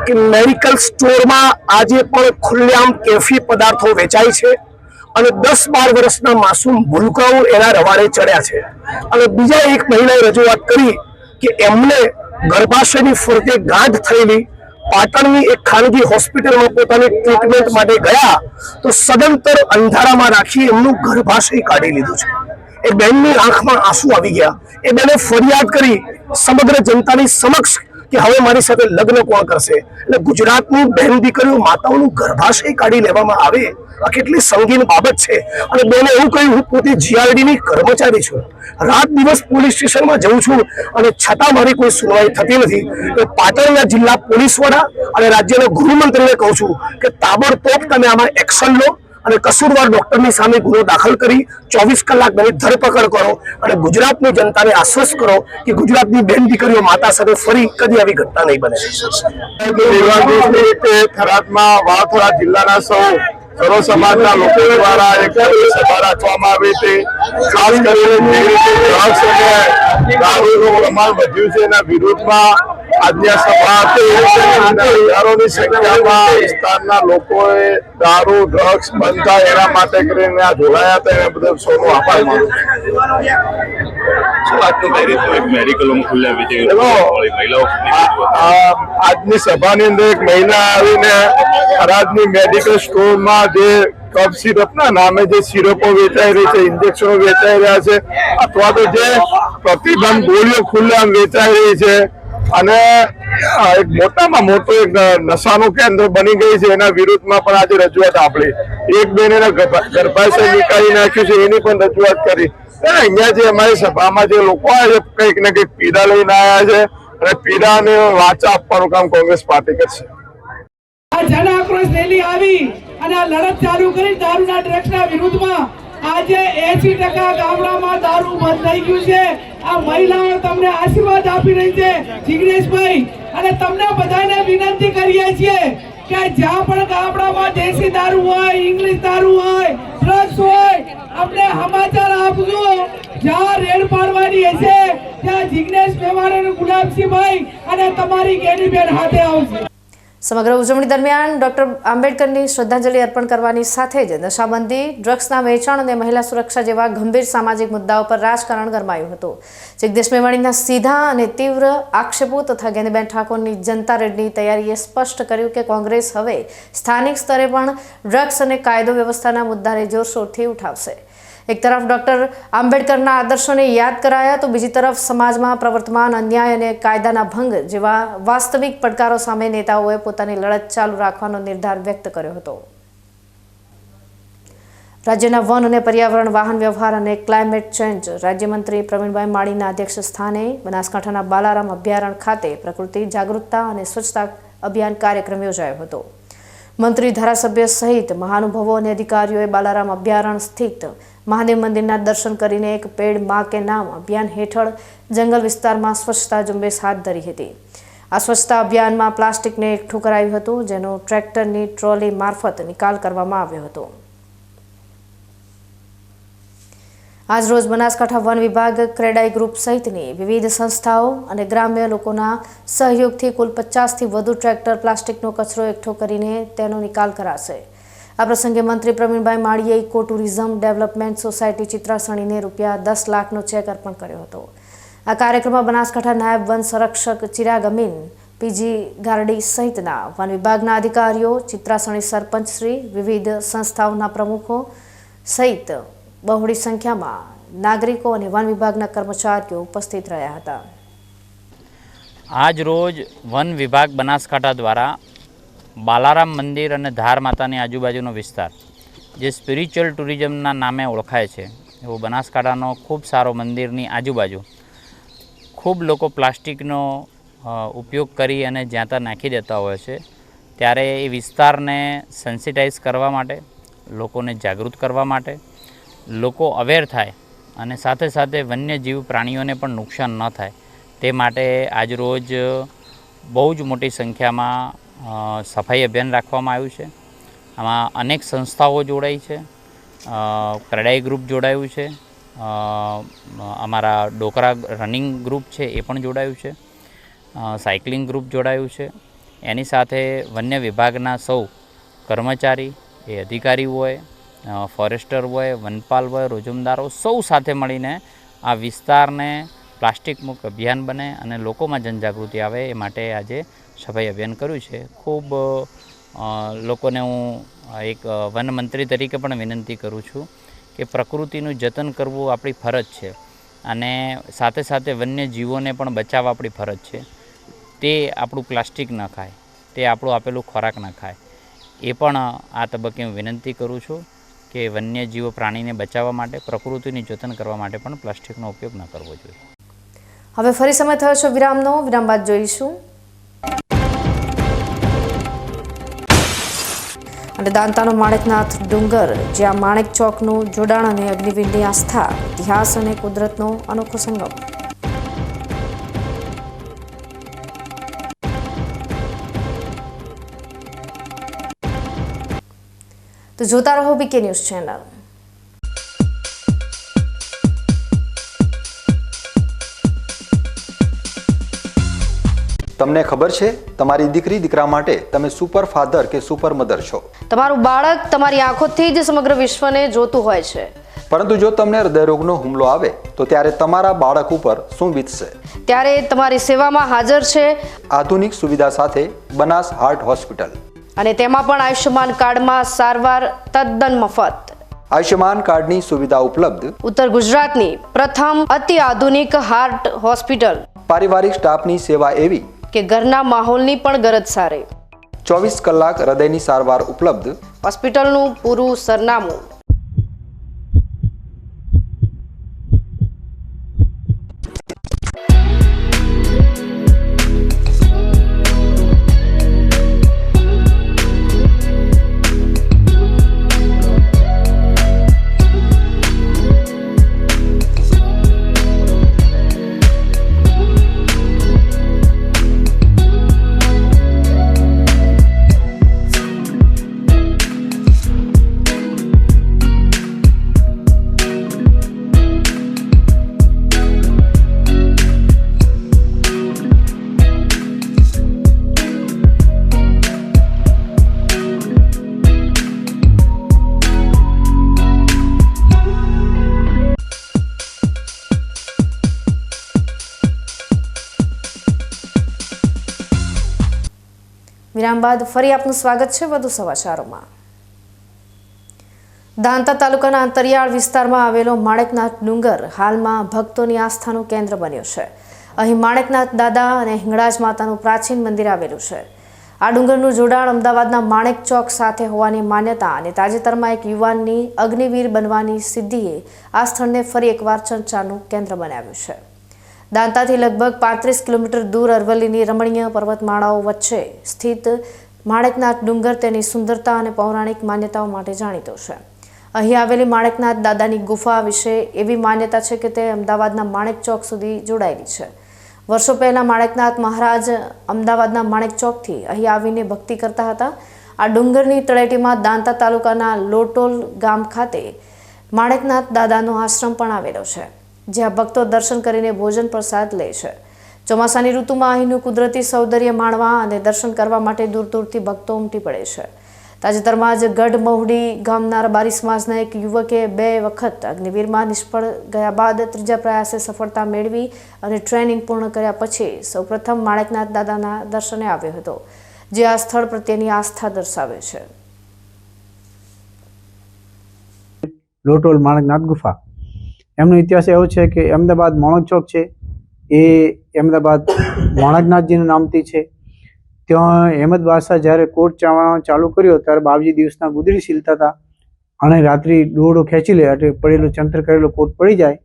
L: કે મેડિકલ સ્ટોરમાં આજે પણ ખુલ્લેઆમ કેફી પદાર્થો વેચાય છે અને 10-12 વર્ષના માસૂમ ભૂલકાઓ એના રવાડે ચડ્યા છે. અને બીજા એક મહિલાએ રજૂઆત કરી કે એમને ગર્ભાશયની ફરતે ગાંઠ થયેલી પાટણની એક ખાનગી હોસ્પિટલમાં પોતાની ટ્રીટમેન્ટ માટે ગયા તો સદંતર અંધારામાં રાખી એમનું ગર્ભાશય કાઢી લીધું છે. એ બેનની આંખમાં આંસુ આવી ગયા. એ બેને ફરિયાદ કરી સમગ્ર જનતાની સમક્ષ કે હવે મારી સાથે લગ્ન કોણ કરશે. એટલે ગુજરાતની બહેન દીકરીઓ માતાઓનું ગર્ભાશય કાઢી લેવામાં આવે આ કેટલી સંગીન બાબત છે. અને બેને એવું કહ્યું હું પોતે જીઆરડીની કર્મચારી છું, રાત દિવસ પોલીસ સ્ટેશનમાં જઉં છું અને છતાં મારી કોઈ સુનવાઈ થતી નથી. પાટણના જિલ્લા પોલીસ વડા અને રાજ્યના ગૃહમંત્રીને કહું છું કે તાબડતોબ તમે આમાં એક્શન લો અને કસૂરવાર ડોક્ટરની સામે ગુનો દાખલ કરી 24 કલાક તેની ધરપકડ કરો અને ગુજરાતની જનતાને આશ્વસ્ત કરો કે ગુજરાતની બેન દીકરીઓ માતા સાથે ફરી કદી આવી ઘટના નહીં બને.
M: થરાદમાં વાવથરા જિલ્લાના સર્વ સમાજના લોકો દ્વારા એક સભા રાખવામાં આવી હતી. ખાસ કરીને જે રીતે ડ્રગ્સ અને દારૂનું પ્રમાણ વધ્યું છે એના વિરોધમાં આજની આ સભા હતી. હજારોની સંખ્યામાં વિસ્તારના લોકોએ દારૂ ડ્રગ્સ બંધ થાય એના માટે કરીને આ જોડાયા હતા. એને બધા સૌનો આભાર માનું છું. આજની સભાની અંદર એક મહિલા આવીને થરાદની મેડિકલ સ્ટોરમાં જે કફ સિરપના નામે જે સિરપો વેચાઈ રહી છે, ઇન્જેક્શનો વેચાઈ રહ્યા છે અથવા તો જે પ્રતિબંધ ગોળીઓ ખુલ્લેઆમ વેચાઈ રહી છે અને એક મોટામાં મોટું એક નશાનું કેન્દ્ર બની ગઈ છે એના વિરુદ્ધમાં પણ આજે રજૂઆત આપણી. એક બેન એના ગર્ભાશય નીકાળી નાખ્યું છે એની પણ રજૂઆત કરી. અહીંયા જે અમારી સભામાં જે લોકો આવ્યા છે કંઈક ને કંઈક પીડા લઈને આવ્યા છે અને પીડાને વાચા આપવાનું કામ કોંગ્રેસ પાર્ટી કરશે.
C: આ જન આક્રોશ રેલી આવી અને આ લડત ચાલુ કરી દારૂના ડ્રગ્સના વિરુદ્ધમાં. આજે 80% ગામડામાં દારૂ બંધ થઈ ગયું છે. આ મહિલાઓ તમને આશીર્વાદ આપી રહી છે જિગ્નેશભાઈ, અને તમને બધાને વિનંતી કરીએ છીએ કે જ્યાં પણ ગામડામાં દેશી દારૂ હોય, ઇંગ્લિશ દારૂ હોય, ડ્રગ્સ હોય, અમને સમાચાર આપજો. જ્યાં રેડ પાડવાની હશે ત્યાં જિગ્નેશ મેવાડ અને ગુલાબસિંહભાઈ અને તમારી ગેનીબેન હાથે આવશે.
B: સમગ્ર ઉજવણી દરમિયાન ડોક્ટર આંબેડકરની શ્રદ્ધાંજલિ અર્પણ કરવાની સાથે જ નશાબંધી, ડ્રગ્સના વેચાણ અને મહિલા સુરક્ષા જેવા ગંભીર સામાજિક મુદ્દાઓ પર રાજકારણ ગરમાયું હતું. જગદીશ મેવાણીના સીધા અને તીવ્ર આક્ષેપો તથા ગેનીબેન ઠાકોરની જનતા રેડની તૈયારીએ સ્પષ્ટ કર્યું કે કોંગ્રેસ હવે સ્થાનિક સ્તરે પણ ડ્રગ્સ અને કાયદો વ્યવસ્થાના મુદ્દાને જોરશોરથી ઉઠાવશે. એક તરફ ડોક્ટર આંબેડકરના આદર્શોને યાદ કરાયા તો બીજી તરફ સમાજમાં પ્રવર્તમાન અન્યાય અને કાયદાના ભંગ જેવા વાસ્તવિક પડકારો સામે નેતાઓએ પોતાની લડત ચાલુ રાખવાનો નિર્ધાર વ્યક્ત કર્યો હતો. રાજ્યના વન અને પર્યાવરણ, વાહન વ્યવહાર અને ક્લાઇમેટ ચેન્જ રાજ્યમંત્રી પ્રવીણભાઈ માળીના અધ્યક્ષ સ્થાને બનાસકાંઠાના બાલારામ અભયારણ્ય ખાતે પ્રકૃતિ જાગૃતતા અને સ્વચ્છતા અભિયાન કાર્યક્રમ યોજાયો હતો. મંત્રી, ધારાસભ્ય સહિત મહાનુભાવો અને અધિકારીઓએ બાલારામ અભયારણ્ય સ્થિત મહાદેવ મંદિરના દર્શન કરીને એક પેડ માં કે નામ અભિયાન હેઠળ જંગલ વિસ્તારમાં સ્વચ્છતા ઝુંબેશ હાથ ધરી હતી. આ સ્વચ્છતા અભિયાનમાં પ્લાસ્ટિકને એકઠું કરાયું હતું, જેનો ટ્રેક્ટરની ટ્રોલી મારફત નિકાલ કરવામાં આવ્યો હતો. આજરોજ બનાસકાંઠા વન વિભાગ, ક્રેડાઈ ગ્રુપ સહિતની વિવિધ સંસ્થાઓ અને ગ્રામ્ય લોકોના સહયોગથી કુલ 50થી વધુ ટ્રેક્ટર પ્લાસ્ટિકનો કચરો એકઠો કરીને તેનો નિકાલ કરાશે. આ પ્રસંગે મંત્રી પ્રવીણભાઈ માળીએ ઇકો ટુરિઝમ ડેવલપમેન્ટ સોસાયટી ચિત્રાસણીને ₹10 લાખનો ચેક અર્પણ કર્યો હતો. આ કાર્યક્રમમાં બનાસકાંઠા નાયબ વન સંરક્ષક ચિરાગ અમીન, પીજી ગારડી સહિતના વન વિભાગના અધિકારીઓ, ચિત્રાસણી સરપંચશ્રી, વિવિધ સંસ્થાઓના પ્રમુખો સહિત બહોળી સંખ્યામાં નાગરિકો અને વન વિભાગના કર્મચારીઓ ઉપસ્થિત રહ્યા હતા.
N: આજ રોજ વન વિભાગ બનાસકાંઠા દ્વારા બાલારામ મંદિર અને ધાર માતાની આજુબાજુનો વિસ્તાર જે સ્પિરિચ્યુઅલ ટુરિઝમના નામે ઓળખાય છે એવો બનાસકાંઠાનો ખૂબ સારો મંદિરની આજુબાજુ ખૂબ લોકો પ્લાસ્ટિકનો ઉપયોગ કરી અને જ્યાં ત્યાં નાખી દેતા હોય છે. ત્યારે એ વિસ્તારને સેન્સિટાઇઝ કરવા માટે, લોકોને જાગૃત કરવા માટે, લોકો અવેર થાય અને સાથે સાથે વન્યજીવ પ્રાણીઓને પણ નુકસાન ન થાય તે માટે આજરોજ બહુ જ મોટી સંખ્યામાં સફાઈ અભિયાન રાખવામાં આવ્યું છે. આમાં અનેક સંસ્થાઓ જોડાઈ છે, ક્રેડાઈ ગ્રુપ જોડાયું છે, અમારા ડોકરા રનિંગ ગ્રુપ છે એ પણ જોડાયું છે, સાયકલિંગ ગ્રુપ જોડાયું છે. એની સાથે વન્ય વિભાગના સૌ કર્મચારી, એ અધિકારી હોય, ફોરેસ્ટર હોય, વનપાલ હોય, રોજમદારો સૌ સાથે મળીને આ વિસ્તારને પ્લાસ્ટિક મુક્ત અભિયાન બને અને લોકોમાં જનજાગૃતિ આવે એ માટે આજે સફાઈ અભિયાન કર્યું છે. ખૂબ લોકોને હું એક વન મંત્રી તરીકે પણ વિનંતી કરું છું કે પ્રકૃતિનું જતન કરવું આપણી ફરજ છે અને સાથે સાથે વન્યજીવોને પણ બચાવવા આપણી ફરજ છે. તે આપણું પ્લાસ્ટિક ન ખાય, તે આપણું આપેલું ખોરાક ન ખાય. એ પણ આ તબક્કે હું વિનંતી કરું છું કે વન્યજીવો પ્રાણીને બચાવવા માટે, પ્રકૃતિનું જતન કરવા માટે પણ પ્લાસ્ટિકનો ઉપયોગ ન કરવો જોઈએ.
B: હવે ફરી સમય થયો છે વિરામનો. વિરામ બાદ જોઈશું અને દાંતાનો માણેકનાથ ડુંગર, જ્યાં માણેક ચોકનું જોડાણ અને અગ્નિવીરની આસ્થા, ઇતિહાસ અને કુદરતનો અનોખો સંગમ. તો જોતા રહો બીકે ન્યૂઝ ચેનલ.
A: તમને ખબર છે તમારી દીકરી દીકરા માટે તમે સુપર ફાધર કે સુપર મધર છો.
B: તમારું બાળક તમારી આંખોથી જ સમગ્ર વિશ્વને જોતું હોય છે.
A: પરંતુ જો તમને હૃદયરોગનો હુમલો આવે તો ત્યારે તમારા બાળક ઉપર શું વીતશે?
B: ત્યારે તમારી સેવામાં હાજર છે
A: આધુનિક સુવિધા સાથે બનાસ હાર્ટ હોસ્પિટલ,
B: અને તેમાં પણ આયુષ્યમાન કાર્ડમાં સારવાર તદ્દન મફત.
A: આયુષ્યમાન કાર્ડની સુવિધા ઉપલબ્ધ
B: ઉત્તર ગુજરાતની પ્રથમ અતિ આધુનિક હાર્ટ હોસ્પિટલ.
A: પારિવારિક સ્ટાફની સેવા એવી
B: કે ઘરના માહોલની પણ ગરજ સારે.
A: 24 કલાક હૃદયની સારવાર ઉપલબ્ધ.
B: હોસ્પિટલનું પૂરું સરનામું વિરામ બાદ ફરી આપનું સ્વાગત છે વધુ સમાચારોમાં। દાંતા તાલુકાના અંતરિયાળ વિસ્તારમાં આવેલો માણેકનાથ ડુંગર હાલમાં ભક્તોની આસ્થાનું કેન્દ્ર બન્યો છે। અહીં માણેકનાથ દાદા અને હિંગળાજ માતાનું પ્રાચીન મંદિર આવેલું છે। આ ડુંગરનું જોડાણ અમદાવાદના માણેક ચોક સાથે હોવાની માન્યતા અને તાજેતરમાં એક યુવાનની અગ્નિવીર બનવાની સિદ્ધિએ આ સ્થળને ફરી એકવાર ચર્ચાનું કેન્દ્ર બનાવ્યું છે। દાંતાથી લગભગ 35 કિલોમીટર દૂર અરવલ્લીની રમણીય પર્વતમાળાઓ વચ્ચે સ્થિત માણેકનાથ ડુંગર તેની સુંદરતા અને પૌરાણિક માન્યતાઓ માટે જાણીતો છે। અહીં આવેલી માણેકનાથ દાદાની ગુફા વિશે એવી માન્યતા છે કે તે અમદાવાદના માણેક ચોક સુધી જોડાયેલી છે। વર્ષો પહેલા માણેકનાથ મહારાજ અમદાવાદના માણેક ચોકથી અહીં આવીને ભક્તિ કરતા હતા। આ ડુંગરની તળેટીમાં દાંતા તાલુકાના લોટોલ ગામ ખાતે માણેકનાથ દાદાનો આશ્રમ પણ આવેલો છે, જ્યાં ભક્તો દર્શન કરીને ભોજન પ્રસાદ લે છે। ચોમાસાની ઋતુમાં અહીંનું કુદરતી સૌંદર્ય માણવા અને દર્શન કરવા માટે દૂર દૂરથી ભક્તો ઉમટી પડે છે। તાજેતરમાં જ ગઢમહુડી ગામના રબારી સમાજના એક યુવકે 2 વખત અગ્નિવીરમાં નિષ્ફળ ગયા બાદ ત્રીજા પ્રયાસે સફળતા મેળવી અને ટ્રેનિંગ પૂર્ણ કર્યા પછી સૌપ્રથમ માણેકનાથ દાદાના દર્શને આવ્યો હતો, જે આ સ્થળ પ્રત્યેની આસ્થા દર્શાવે છે।
O: લોટોલ માણેકનાથ ગુફા એમનો ઇતિહાસ એવો છે કે અમદાવાદ માણેક ચોક છે એ અમદાવાદ માણેકનાથજીનું નામથી છે। ત્યાં અહેમદ બાદશાહ જ્યારે કોટ ચાલુ કર્યો ત્યારે બાવજી દિવસના ગુદડી સીલતા હતા અને રાત્રિ દોરડો ખેંચી લે એટલે પડેલો ચંત્ર કરેલો કોટ પડી જાય।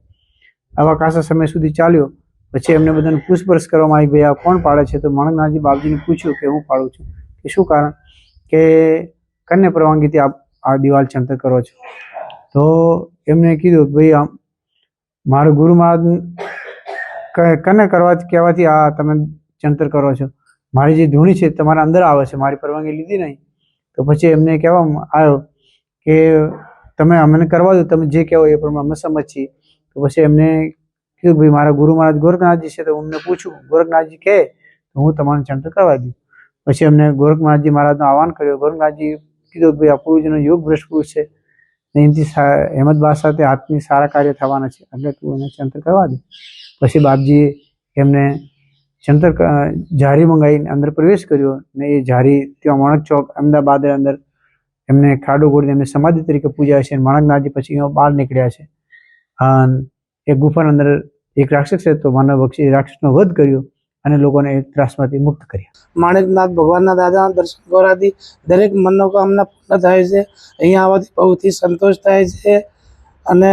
O: આવા કાસા સમય સુધી ચાલ્યો। પછી એમને બધાને પૂછપરછ કરવામાં આવી, ભાઈ આ કોણ પાડે છે? તો માણેકનાથજી બાવજીને પૂછ્યું કે હું પાડું છું। કે શું કારણ? કે કન્ને પરવાનગીથી આપ આ દિવાલ ચંત્ર કરો છો? તો એમને કીધું ભાઈ મારો ગુરુ મહારાજ કને કરવા કહેવાથી આ તમે ચંત્ર કરો છો? મારી જે ધૂણી છે તમારા અંદર આવે છે, મારી પરવાનગી લીધી નહીં। તો પછી એમને કહેવામાં આવ્યો કે તમે અમને કરવા દો, તમે જે કહેવો એ પ્રમાણે અમે સમજ છીએ। તો પછી એમને કીધું ભાઈ મારા ગુરુ મહારાજ ગોરખનાથજી છે, તો એમને પૂછું ગોરખનાથજી કહે તો હું તમારું ચંત્ર કરવા દઉં। પછી એમને ગોરખનાથજી મહારાજનું આહવાન કર્યું। ગોરખનાથજી કીધું ભાઈ આ પૂર્વજનો યોગ ભ્રષ્ટ પુરુષ છે, એનાથી અહેમદ બાદશાહ સાથે હાથની સારા કાર્ય થવાના છે, એટલે તું એને ચંત્ર કરવા દે। પછી બાપજીએ એમને ચંત્ર જારી મંગાવીને અંદર પ્રવેશ કર્યો ને એ જારી ત્યાં માણેક ચોક અમદાવાદ અંદર એમને ખાડો ગોળીને એમને સમાધિ તરીકે પૂજાય છે। માણેકનાથજી પછી અહીંયા બહાર નીકળ્યા છે અને એ ગુફાના અંદર એક રાક્ષસ છે, તો માનવ બક્ષી રાક્ષસનો વધ કર્યો અને લોકોને એ ત્રાસમાંથી મુક્ત કર્યા।
P: માણેકનાથ ભગવાનના દાદાના દર્શન કરવાથી દરેક મનોકામના પૂર્ણ થાય છે। અહીંયા આવવાથી બહુથી સંતોષ થાય છે અને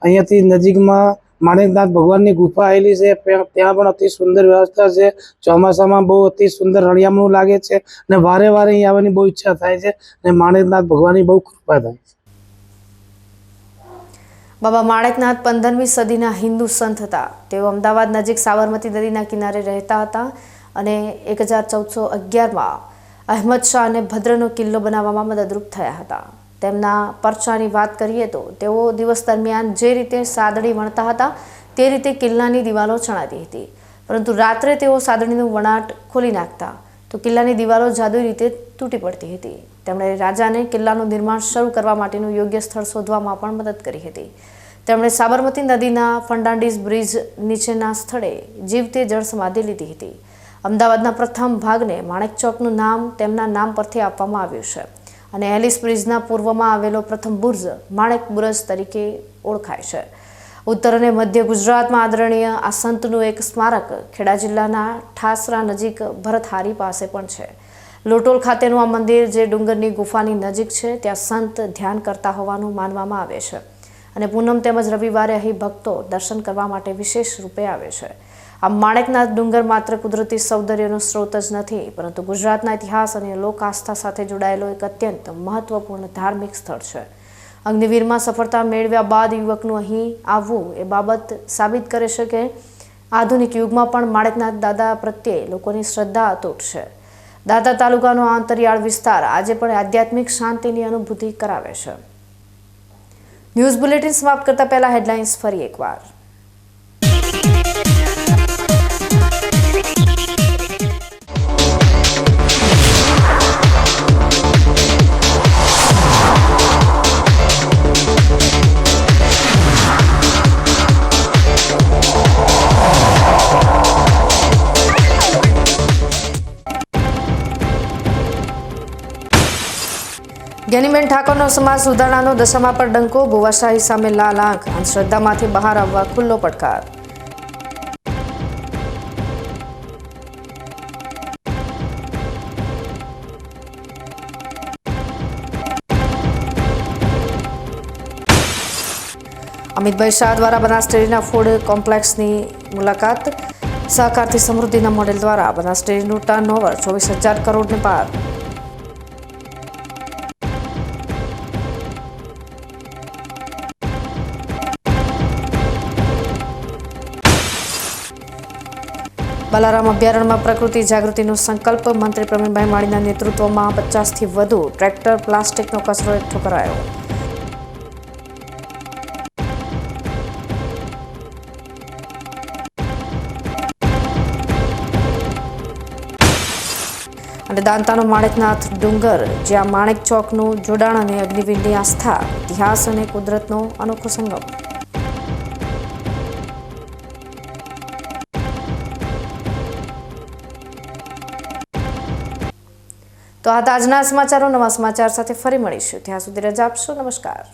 P: અહીંયાથી નજીકમાં માણેકનાથ ભગવાનની ગુફા આવેલી છે, ત્યાં પણ અતિ સુંદર વ્યવસ્થા છે। ચોમાસામાં બહુ અતિ સુંદર રળિયામણું લાગે છે અને વારે વારે અહીં આવવાની બહુ ઈચ્છા થાય છે અને માણેકનાથ ભગવાનની બહુ કૃપા થાય છે।
B: બાબા માણેકનાથ 15મી સદીના હિન્દુ સંત હતા। તેઓ અમદાવાદ નજીક સાબરમતી નદીના કિનારે રહેતા હતા અને 1411માં અહેમદ શાહ અને ભદ્રનો કિલ્લો બનાવવામાં મદદરૂપ થયા હતા। તેમના પરચાની વાત કરીએ તો તેઓ દિવસ દરમિયાન જે રીતે સાદડી વણતા હતા તે રીતે કિલ્લાની દિવાલો ચણાતી હતી, પરંતુ રાત્રે તેઓ સાદડીનું વણાટ ખોલી નાખતા તો કિલ્લાની દિવાલો જાદુઈ રીતે તૂટી પડતી હતી। તેમણે રાજાને કિલ્લાનું નિર્માણ શરૂ કરવા માટેનું યોગ્ય સ્થળ શોધવામાં પણ મદદ કરી હતી। તેમણે સાબરમતી નદીના ફર્નાન્ડીસ બ્રિજ નીચેના સ્થળે જીવતે જળ સમાધિ લીધી હતી। અમદાવાદના પ્રથમ ભાગને માણેક ચોકનું નામ તેમના નામ પરથી આપવામાં આવ્યું છે અને એલિસ બ્રિજના પૂર્વમાં આવેલો પ્રથમ બુર્જ માણેક બુરજ તરીકે ઓળખાય છે। ઉત્તર અને મધ્ય ગુજરાતમાં આદરણીય આ સંતનું એક સ્મારક ખેડા જિલ્લાના ઠાસરા નજીક ભરતહારી પાસે પણ છે। લોટોલ ખાતેનું આ મંદિર જે ડુંગરની ગુફાની નજીક છે, ત્યાં સંત ધ્યાન કરતા હોવાનું માનવામાં આવે છે અને પૂનમ તેમજ રવિવારે અહીં ભક્તો દર્શન કરવા માટે વિશેષ રૂપે આવે છે। આ માણેકનાથ ડુંગર માત્ર કુદરતી સૌંદર્યનો સ્ત્રોત જ નથી, પરંતુ ગુજરાતના ઇતિહાસ અને લોક આસ્થા સાથે જોડાયેલો એક અત્યંત મહત્વપૂર્ણ ધાર્મિક સ્થળ છે। અગ્નિવીરમાં સફળતા મેળવ્યા બાદ યુવકનું અહીં આવવું એ બાબત સાબિત કરે છે કે આધુનિક યુગમાં પણ માણેકનાથ દાદા પ્રત્યે લોકોની શ્રદ્ધા અતૂટ છે। દાંતા તાલુકાનો આંતરિયાળ વિસ્તાર આજે પણ આધ્યાત્મિક શાંતિની અનુભૂતિ કરાવે છે। ન્યૂઝ બુલેટિન સમાપ્ત કરતા પહેલા હેડલાઇન્સ ફરી એકવાર। જ્ઞાનીબેન ઠાકોરનો સમાજ સુધારણાનો દશામા પર ડંકો, ભુવાશાહી સામે લાલ આંખ, અંધશ્રદ્ધામાંથી બહાર આવવા ખુલ્લો પડકાર. અમિતભાઈ શાહ દ્વારા બનાસ ડેરીના ફૂડ કોમ્પ્લેક્સની મુલાકાત. સહકારથી સમૃદ્ધિના મોડેલ દ્વારા બનાસ ડેરીનું ટર્નઓવર 24,000 કરોડને પાર. બાલારામ અભયારણ્યમાં પ્રકૃતિ જાગૃતિનો સંકલ્પ. મંત્રી પ્રવીણભાઈ માળીના નેતૃત્વમાં 50થી વધુ ટ્રેક્ટર પ્લાસ્ટિકનો કચરો એકઠો કરાયો. અને દાંતાનો માણેકનાથ ડુંગર, જ્યાં માણેક ચોકનું જોડાણ અને અગ્નિવીરની આસ્થા, ઇતિહાસ અને કુદરતનો અનોખો સંગમ. તો આ હતા આજના સમાચારો. નવા સમાચાર સાથે ફરી મળીશું. ત્યાં સુધી રજા આપશો. નમસ્કાર.